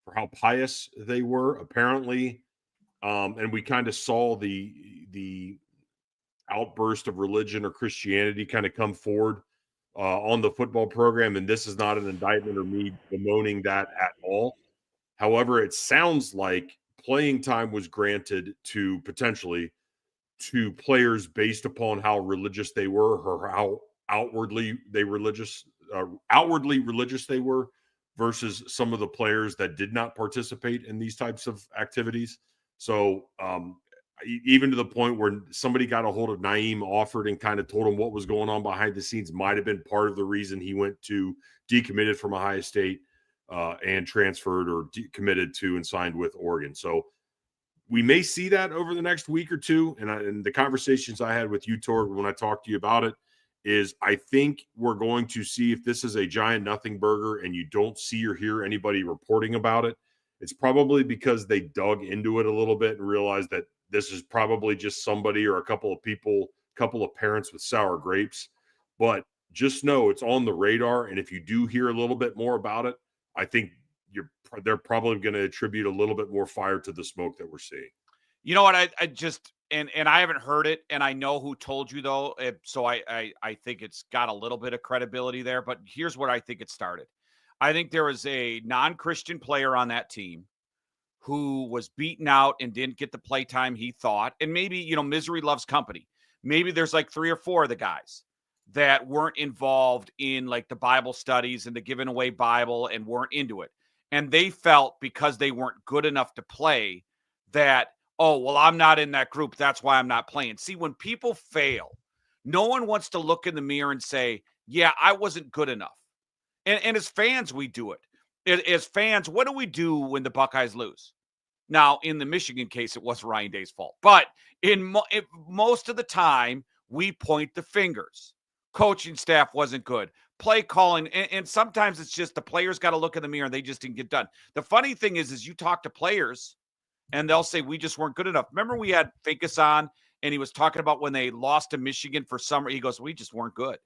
for how pious they were, apparently. And we kind of saw the outburst of religion or Christianity kind of come forward on the football program. And this is not an indictment or me bemoaning that at all. However, it sounds like playing time was granted to potentially to players based upon how religious they were or how outwardly religious they were versus some of the players that did not participate in these types of activities. So even to the point where somebody got a hold of Naeem Offord and kind of told him what was going on behind the scenes might have been part of the reason he went to decommitted from Ohio State and transferred or committed to and signed with Oregon. So we may see that over the next week or two. And the conversations I had with you, Torg, when I talked to you about it, is I think we're going to see if this is a giant nothing burger and you don't see or hear anybody reporting about it. It's probably because they dug into it a little bit and realized that this is probably just somebody or a couple of people, couple of parents with sour grapes. But just know it's on the radar. And if you do hear a little bit more about it, I think they're probably going to attribute a little bit more fire to the smoke that we're seeing. You know what? I just and I haven't heard it, and I know who told you though. So I think it's got a little bit of credibility there. But here's where I think it started. I think there was a non-Christian player on that team who was beaten out and didn't get the play time he thought. And maybe, misery loves company. Maybe there's like 3 or 4 of the guys that weren't involved in like the Bible studies and the giving away Bible and weren't into it. And they felt because they weren't good enough to play that, oh, well, I'm not in that group. That's why I'm not playing. See, when people fail, no one wants to look in the mirror and say, yeah, I wasn't good enough. And as fans, we do it. As fans, what do we do when the Buckeyes lose? Now, in the Michigan case, it was Ryan Day's fault. But most of the time, we point the fingers. Coaching staff wasn't good. Play calling. And sometimes it's just the players got to look in the mirror and they just didn't get done. The funny thing is you talk to players and they'll say, we just weren't good enough. Remember we had Finkus on and he was talking about when they lost to Michigan for summer. He goes, we just weren't good.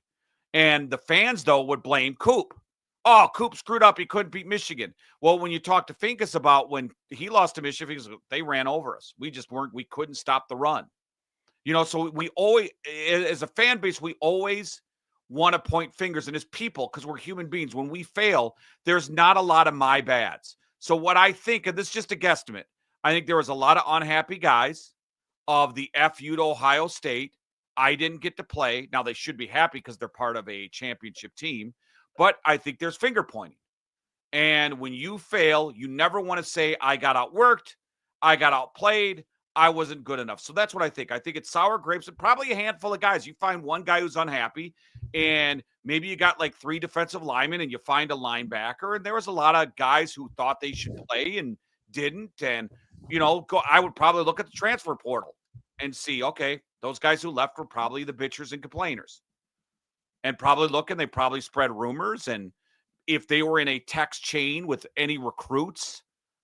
And the fans, though, would blame Coop. Oh, Coop screwed up. He couldn't beat Michigan. Well, when you talk to Finkus about when he lost to Michigan, he goes, they ran over us. We couldn't stop the run. So we always, as a fan base, we always want to point fingers, and as people, because we're human beings, when we fail, there's not a lot of my bads. So what I think, and this is just a guesstimate, I think there was a lot of unhappy guys of the FU to Ohio State. I didn't get to play. Now they should be happy because they're part of a championship team, but I think there's finger pointing. And when you fail, you never want to say, I got outworked, I got outplayed, I wasn't good enough. So that's what I think. I think it's sour grapes and probably a handful of guys. You find one guy who's unhappy, and maybe you got like 3 defensive linemen and you find a linebacker. And there was a lot of guys who thought they should play and didn't. And, I would probably look at the transfer portal and see, okay, those guys who left were probably the bitchers and complainers. And probably look, and they probably spread rumors. And if they were in a text chain with any recruits,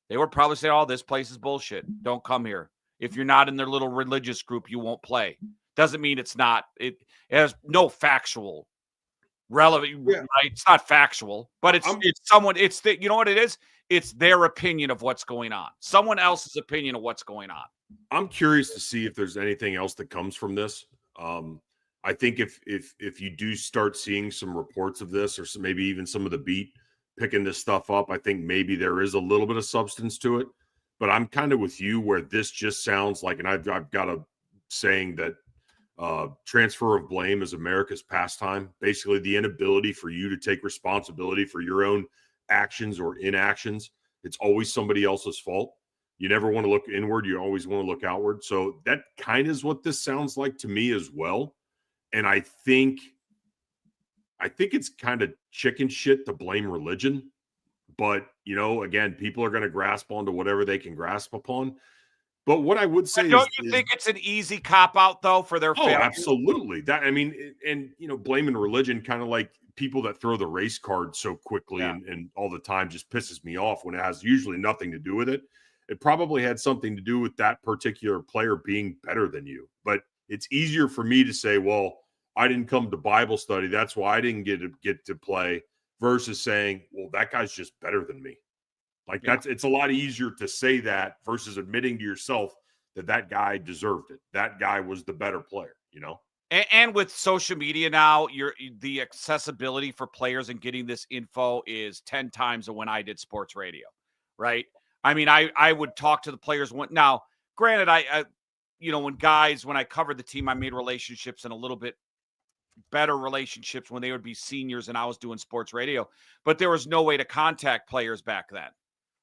they would probably say, oh, this place is bullshit. Don't come here. If you're not in their little religious group, you won't play. Doesn't mean it's not. It has no factual relevant. Yeah. Right? It's not factual, but it's someone. It's the, you know what it is? It's their opinion of what's going on. Someone else's opinion of what's going on. I'm curious to see if there's anything else that comes from this. I think if you do start seeing some reports of this, or maybe even some of the beat picking this stuff up, I think maybe there is a little bit of substance to it. But I'm kind of with you where this just sounds like, and I've got a saying that transfer of blame is America's pastime. Basically, the inability for you to take responsibility for your own actions or inactions. It's always somebody else's fault. You never want to look inward. You always want to look outward. So that kind of is what this sounds like to me as well. And I think it's kind of chicken shit to blame religion. But, again, people are going to grasp onto whatever they can grasp upon. But what I would say but don't you think it's an easy cop-out, though, for their failure? Absolutely. Blaming religion, kind of like people that throw the race card so quickly and all the time, just pisses me off when it has usually nothing to do with it. It probably had something to do with that particular player being better than you. But it's easier for me to say, well, I didn't come to Bible study, that's why I didn't get to play, versus saying, well, that guy's just better than me. It's a lot easier to say that versus admitting to yourself that guy deserved it. That guy was the better player, And with social media now, the accessibility for players and getting this info is 10 times when I did sports radio, right? I mean, I would talk to the players. Now, granted, when I covered the team, I made relationships and a little bit better relationships when they would be seniors and I was doing sports radio, but there was no way to contact players back then,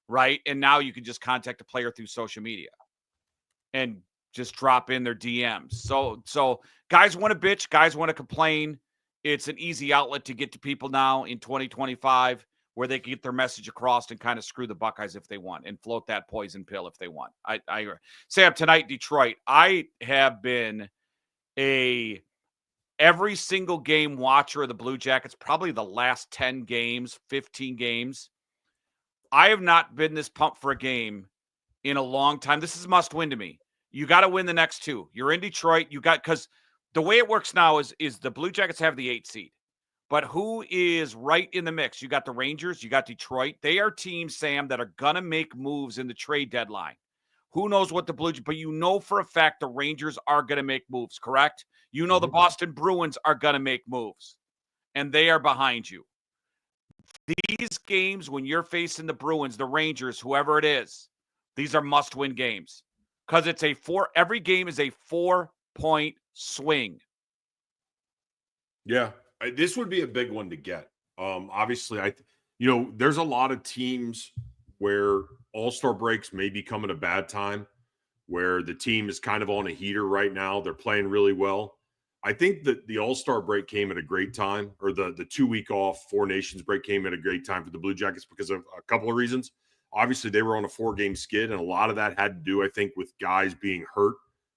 right? And now you can just contact a player through social media and just drop in their DMs. So guys want to bitch, guys want to complain. It's an easy outlet to get to people now in 2025 where they can get their message across and kind of screw the Buckeyes if they want and float that poison pill if they want. I say up tonight, Detroit, I have been every single game watcher of the Blue Jackets, probably the last 10 games, 15 games. I have not been this pumped for a game in a long time. This is a must win to me. You got to win the next two. You're in Detroit. Because the way it works now is the Blue Jackets have the 8 seed. But who is right in the mix? You got the Rangers, you got Detroit. They are teams, Sam, that are going to make moves in the trade deadline. Who knows what the Blue Jackets, but for a fact the Rangers are going to make moves, correct? The Boston Bruins are going to make moves, and they are behind you. These games, when you're facing the Bruins, the Rangers, whoever it is, these are must-win games because every game is a 4-point swing. Yeah. This would be a big one to get. Obviously, there's a lot of teams where all-star breaks may be coming at a bad time, where the team is kind of on a heater right now. They're playing really well. I think that the all-star break came at a great time, or the 2-week off Four Nations break came at a great time for the Blue Jackets because of a couple of reasons. Obviously, they were on a 4-game skid, and a lot of that had to do, I think, with guys being hurt,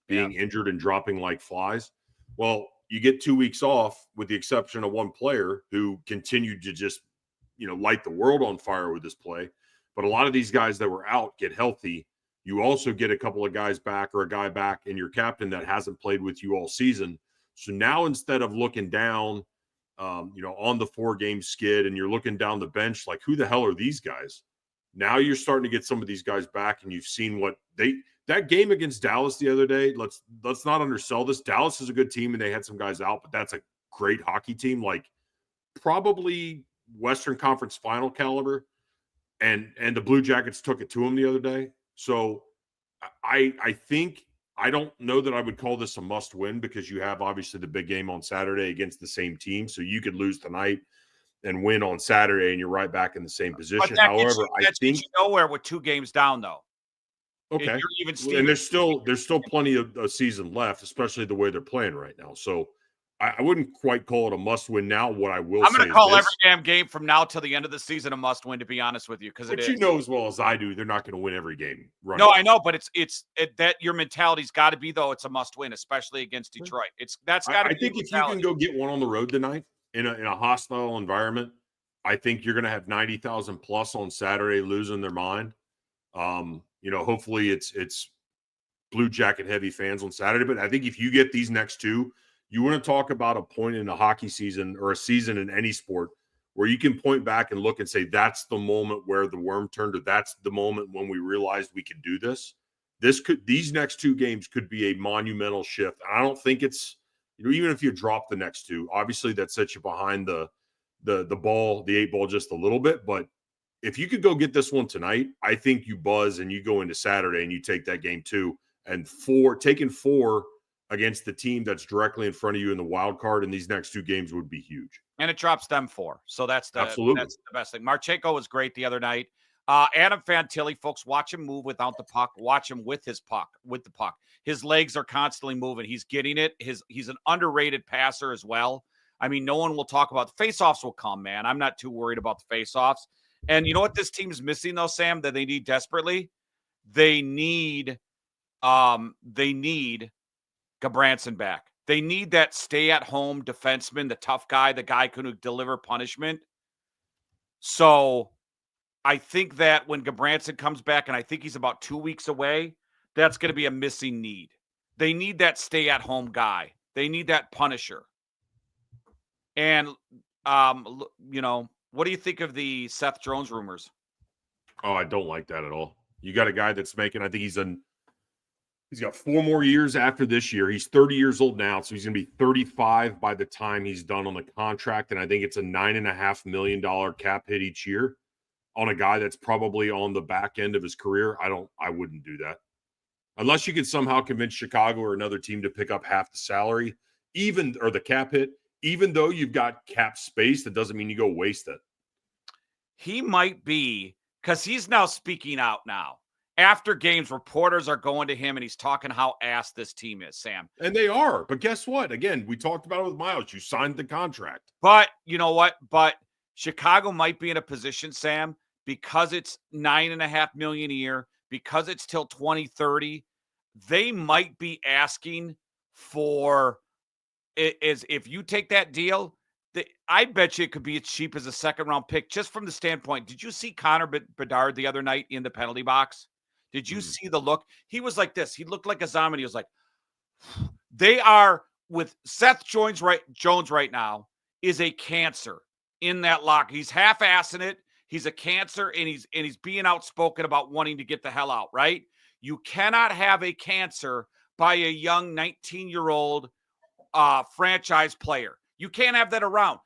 being injured, and dropping like flies. Well, you get 2 weeks off with the exception of one player who continued to just, light the world on fire with his play. But a lot of these guys that were out get healthy. You also get a couple of guys back or a guy back in your captain that hasn't played with you all season. So now instead of looking down, on the 4-game skid and you're looking down the bench, like who the hell are these guys? Now you're starting to get some of these guys back and you've seen what that game against Dallas the other day, let's not undersell this. Dallas is a good team and they had some guys out, but that's a great hockey team, like probably Western Conference final caliber. And the Blue Jackets took it to them the other day. So I think, I don't know that I would call this a must win because you have obviously the big game on Saturday against the same team. So you could lose tonight and win on Saturday and you're right back in the same position. However, I think nowhere with 2 games down though. Okay. And there's still plenty of a season left, especially the way they're playing right now. So I wouldn't quite call it a must win now. What I will say, I'm going to call every damn game from now till the end of the season a must win, to be honest with you, because it is. You know as well as I do, they're not going to win every game. No, I know, but it's that your mentality's got to be though. It's a must win, especially against Detroit. That's got to. I think if you can go get one on the road tonight in a hostile environment, I think you're going to have 90,000 plus on Saturday losing their mind. Hopefully it's Blue Jacket heavy fans on Saturday. But I think if you get these next two, you want to talk about a point in a hockey season or a season in any sport where you can point back and look and say, that's the moment where the worm turned, or that's the moment when we realized we could do this. These next 2 games could be a monumental shift. I don't think it's, even if you drop the next 2, obviously that sets you behind the 8 ball just a little bit. But if you could go get this one tonight, I think you buzz and you go into Saturday and you take that game 2 and taking 4 against the team that's directly in front of you in the wild card in these next 2 games would be huge. And it drops them 4. So that's the best thing. Marchenko was great the other night. Adam Fantilli, folks, watch him move without the puck. Watch him with the puck. His legs are constantly moving. He's getting it. He's an underrated passer as well. I mean, no one will talk about the faceoffs will come, man. I'm not too worried about the faceoffs. And you know what this team's missing though, Sam, that they need desperately? They need Gabranson back. They need that stay-at-home defenseman, the tough guy, the guy who can deliver punishment. So I think that when Gabranson comes back, and I think he's about 2 weeks away, that's going to be a missing need. They need that stay-at-home guy. They need that punisher. And, you know, what do you think of the Seth Jones rumors? Oh, I don't like that at all. You got a guy that's making, I think he's got 4 more years after this year. He's 30 years old now, so he's going to be 35 by the time he's done on the contract. And I think it's a $9.5 million cap hit each year on a guy that's probably on the back end of his career. I wouldn't do that. Unless you could somehow convince Chicago or another team to pick up half the salary, or the cap hit, even though you've got cap space, that doesn't mean you go waste it. He might be, because he's now speaking out now. After games, reporters are going to him, and he's talking how ass this team is, Sam. And they are. But guess what? Again, we talked about it with Myles. You signed the contract. But you know what? But Chicago might be in a position, Sam, because it's $9.5 million a year, because it's till 2030. They might be asking for if you take that deal. I bet you it could be as cheap as a second-round pick, just from the standpoint. Did you see Connor Bedard the other night in the penalty box? Did you see the look? He was like this. He looked like a zombie. He was like, they are with Seth Jones right now is a cancer in that locker. He's half-assing it. He's a cancer, and he's being outspoken about wanting to get the hell out, right? You cannot have a cancer by a young 19-year-old franchise player. You can't have that around.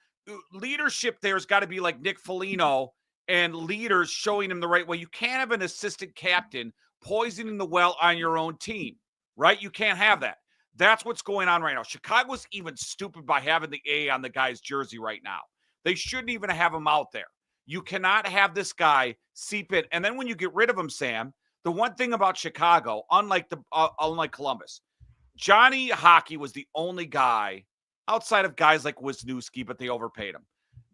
Leadership there's got to be like Nick Foligno and leaders showing him the right way. You can't have an assistant captain poisoning the well on your own team, right? You can't have that. That's what's going on right now. Chicago's even stupid by having the A on the guy's jersey right now. They shouldn't even have him out there. You cannot have this guy seep in. And then when you get rid of him, Sam, the one thing about Chicago, unlike Columbus, Johnny Hockey was the only guy outside of guys like Wisniewski, but they overpaid him,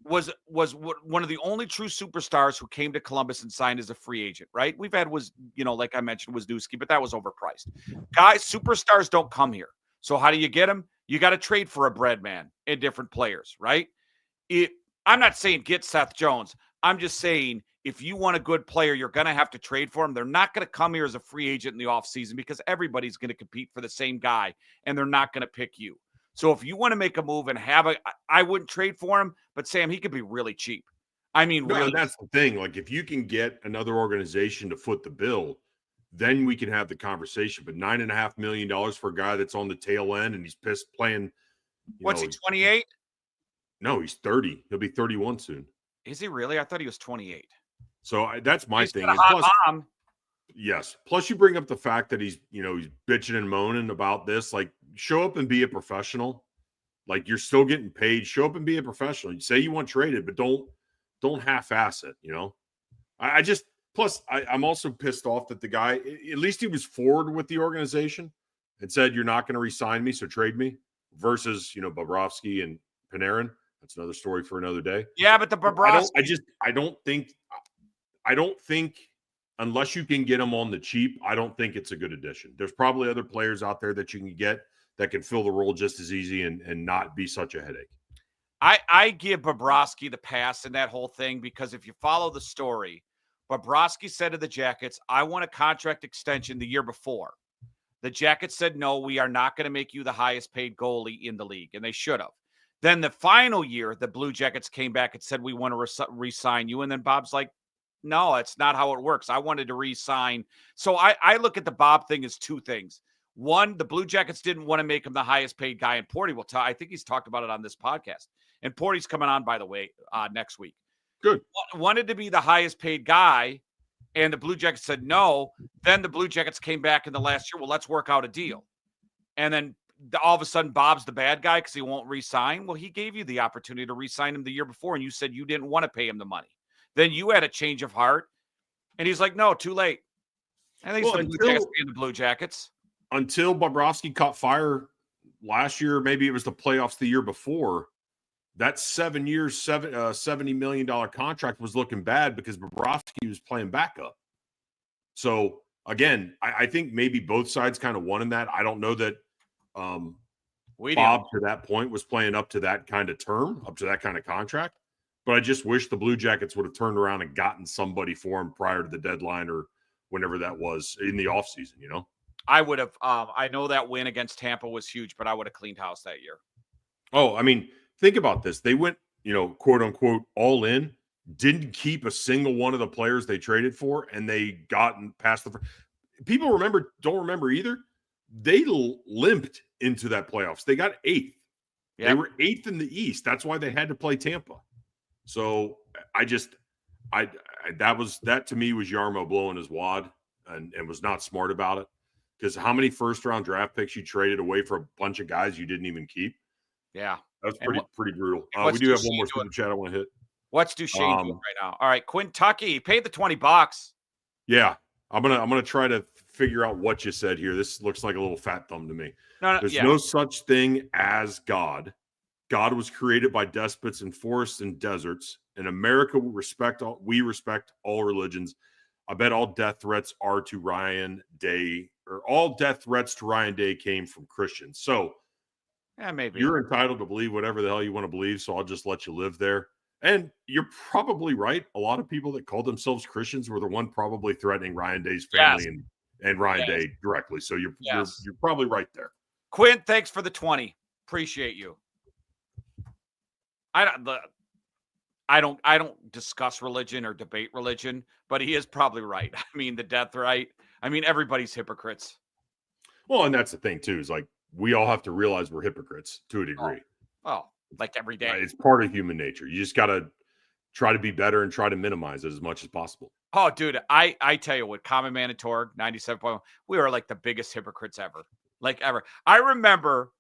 was one of the only true superstars who came to Columbus and signed as a free agent, right? We've had, like I mentioned, Wisniewski, but that was overpriced. Guys, superstars don't come here. So how do you get them? You got to trade for a bread man and different players, right? I'm not saying get Seth Jones. I'm just saying if you want a good player, you're going to have to trade for him. They're not going to come here as a free agent in the offseason because everybody's going to compete for the same guy, and they're not going to pick you. So if you want to make a move and I wouldn't trade for him, but Sam, he could be really cheap. I mean, really. That's the thing. Like, if you can get another organization to foot the bill, then we can have the conversation. But $9.5 million for a guy that's on the tail end and he's pissed playing. What's he, 28? No, he's 30. He'll be 31 soon. Is he really? I thought he was 28. So that's my thing. Got a hot mom. Yes. Plus, you bring up the fact that he's bitching and moaning about this. Like, show up and be a professional. Like, you're still getting paid. Show up and be a professional. You say you want traded, but don't half-ass it. I'm also pissed off that the guy, at least he was forward with the organization and said, "You're not going to re-sign me, so trade me." Versus, Bobrovsky and Panarin. That's another story for another day. Yeah, but the Bobrovsky. I don't think. Unless you can get them on the cheap, I don't think it's a good addition. There's probably other players out there that you can get that can fill the role just as easy and not be such a headache. I give Bobrovsky the pass in that whole thing because if you follow the story, Bobrovsky said to the Jackets, "I want a contract extension the year before." The Jackets said, "No, we are not going to make you the highest paid goalie in the league," and they should have. Then the final year, the Blue Jackets came back and said, "We want to re-sign you," and then Bob's like, "No, it's not how it works. I wanted to re-sign." So I look at the Bob thing as two things. One, the Blue Jackets didn't want to make him the highest paid guy, and Porty will tell. I think he's talked about it on this podcast. And Porty's coming on, by the way, next week. Good. Wanted to be the highest paid guy, and the Blue Jackets said no. Then the Blue Jackets came back in the last year. Well, let's work out a deal. And then all of a sudden, Bob's the bad guy because he won't re-sign. Well, he gave you the opportunity to re-sign him the year before, and you said you didn't want to pay him the money. Then you had a change of heart, And he's like, no, too late. I think the Blue Jackets being the Blue Jackets. Until Bobrovsky caught fire last year, maybe it was the playoffs the year before, that 7 years, $70 million contract was looking bad because Bobrovsky was playing backup. So, again, I think maybe both sides kind of won in that. I don't know that Bob, to that point, was playing up to that kind of term, up to that kind of contract. But I just wish the Blue Jackets would have turned around and gotten somebody for him prior to the deadline or whenever that was in the offseason, you know? I would have. I know that win against Tampa was huge, but I would have cleaned house that year. Oh, I mean, think about this. They went, quote unquote, all in, didn't keep a single one of the players they traded for, and they gotten past the. People don't remember either. They limped into that playoffs. They got 8th. Yep. They were 8th in the East. That's why they had to play Tampa. So that to me was Jarmo blowing his wad and was not smart about it. Because how many first-round draft picks you traded away for a bunch of guys you didn't even keep? Yeah. That's pretty brutal. We do have one more super chat I want to hit. What's Duchesne doing right now? All right, Quintucky, paid the $20. Yeah. I'm gonna try to figure out what you said here. This looks like a little fat thumb to me. There's no such thing as God. God was created by despots in forests and deserts. In America, we respect all religions. I bet all death threats to Ryan Day came from Christians. So yeah, maybe you're entitled to believe whatever the hell you want to believe. So I'll just let you live there. And you're probably right. A lot of people that called themselves Christians were the one probably threatening Ryan Day's family and Ryan Day directly. So you're probably right there. Quinn, thanks for the 20. Appreciate you. I don't discuss religion or debate religion, but he is probably right. I mean, the death right. I mean, everybody's hypocrites. Well, and that's the thing too, is like we all have to realize we're hypocrites to a degree. Oh, like every day. It's part of human nature. You just got to try to be better and try to minimize it as much as possible. Oh, dude, I tell you what, Common Man and Torg, 97.1, we were like the biggest hypocrites ever. Like ever. I remember,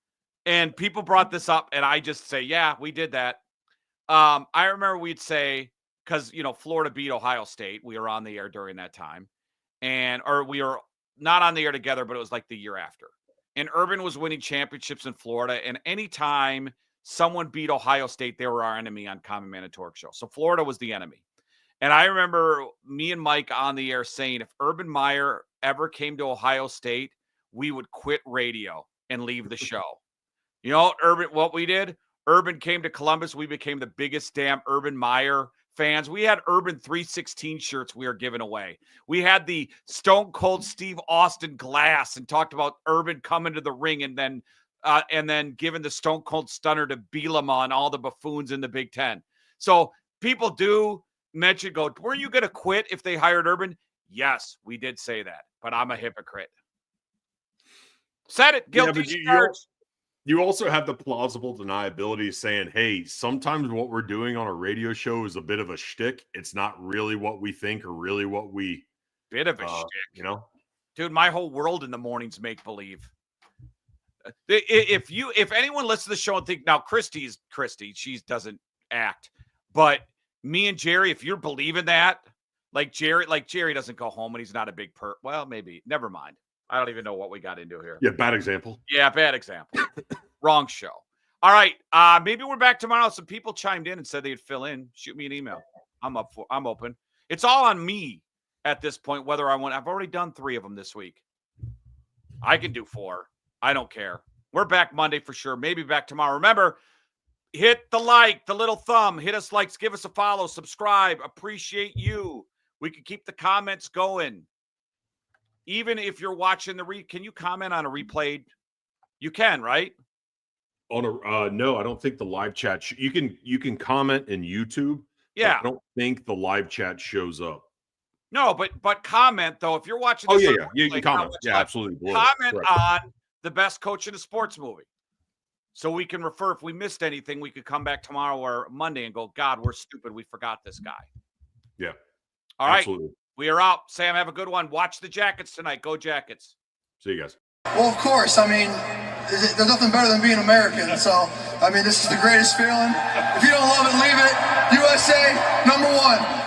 and people brought this up, and I just say, yeah, we did that. I remember we'd say, because, Florida beat Ohio State. We were on the air during that time. Or we were not on the air together, but it was like the year after. And Urban was winning championships in Florida. And anytime someone beat Ohio State, they were our enemy on Common Man and Torg show. So Florida was the enemy. And I remember me and Mike on the air saying, if Urban Meyer ever came to Ohio State, we would quit radio and leave the show. Urban, what we did? Urban came to Columbus. We became the biggest damn Urban Meyer fans. We had Urban 316 shirts we were giving away. We had the Stone Cold Steve Austin glass and talked about Urban coming to the ring and then giving the Stone Cold Stunner to Bielema on all the buffoons in the Big Ten. So people do mention, were you going to quit if they hired Urban? Yes, we did say that, but I'm a hypocrite. Said it. Guilty. You also have the plausible deniability saying, hey, sometimes what we're doing on a radio show is a bit of a shtick. It's not really what we think or really what we... Bit of a shtick. Dude, my whole world in the mornings make-believe. If anyone listens to the show and think, now Christy, she doesn't act. But me and Jerry, if you're believing that, like Jerry doesn't go home and he's not a big well, maybe. Never mind. I don't even know what we got into here. Yeah, bad example. Yeah, bad example. Wrong show. All right. Maybe we're back tomorrow. Some people chimed in and said they'd fill in. Shoot me an email. I'm open. It's all on me at this point, whether I want. I've already done 3 of them this week. I can do 4. I don't care. We're back Monday for sure. Maybe back tomorrow. Remember, hit the like, the little thumb. Hit us likes. Give us a follow. Subscribe. Appreciate you. We can keep the comments going. Even if you're watching can you comment on a replay? You can, right? No, I don't think the live chat. You can comment in YouTube. Yeah, I don't think the live chat shows up. No, but comment though. If you're watching, this you can comment. Yeah, absolutely. Comment on the best coach in a sports movie, so we can refer. If we missed anything, we could come back tomorrow or Monday and go, God, we're stupid. We forgot this guy. Yeah. All right. Absolutely. We are out. Sam, have a good one. Watch the Jackets tonight. Go Jackets. See you guys. Well, of course. I mean, there's nothing better than being American. So, I mean, this is the greatest feeling. If you don't love it, leave it. USA, #1.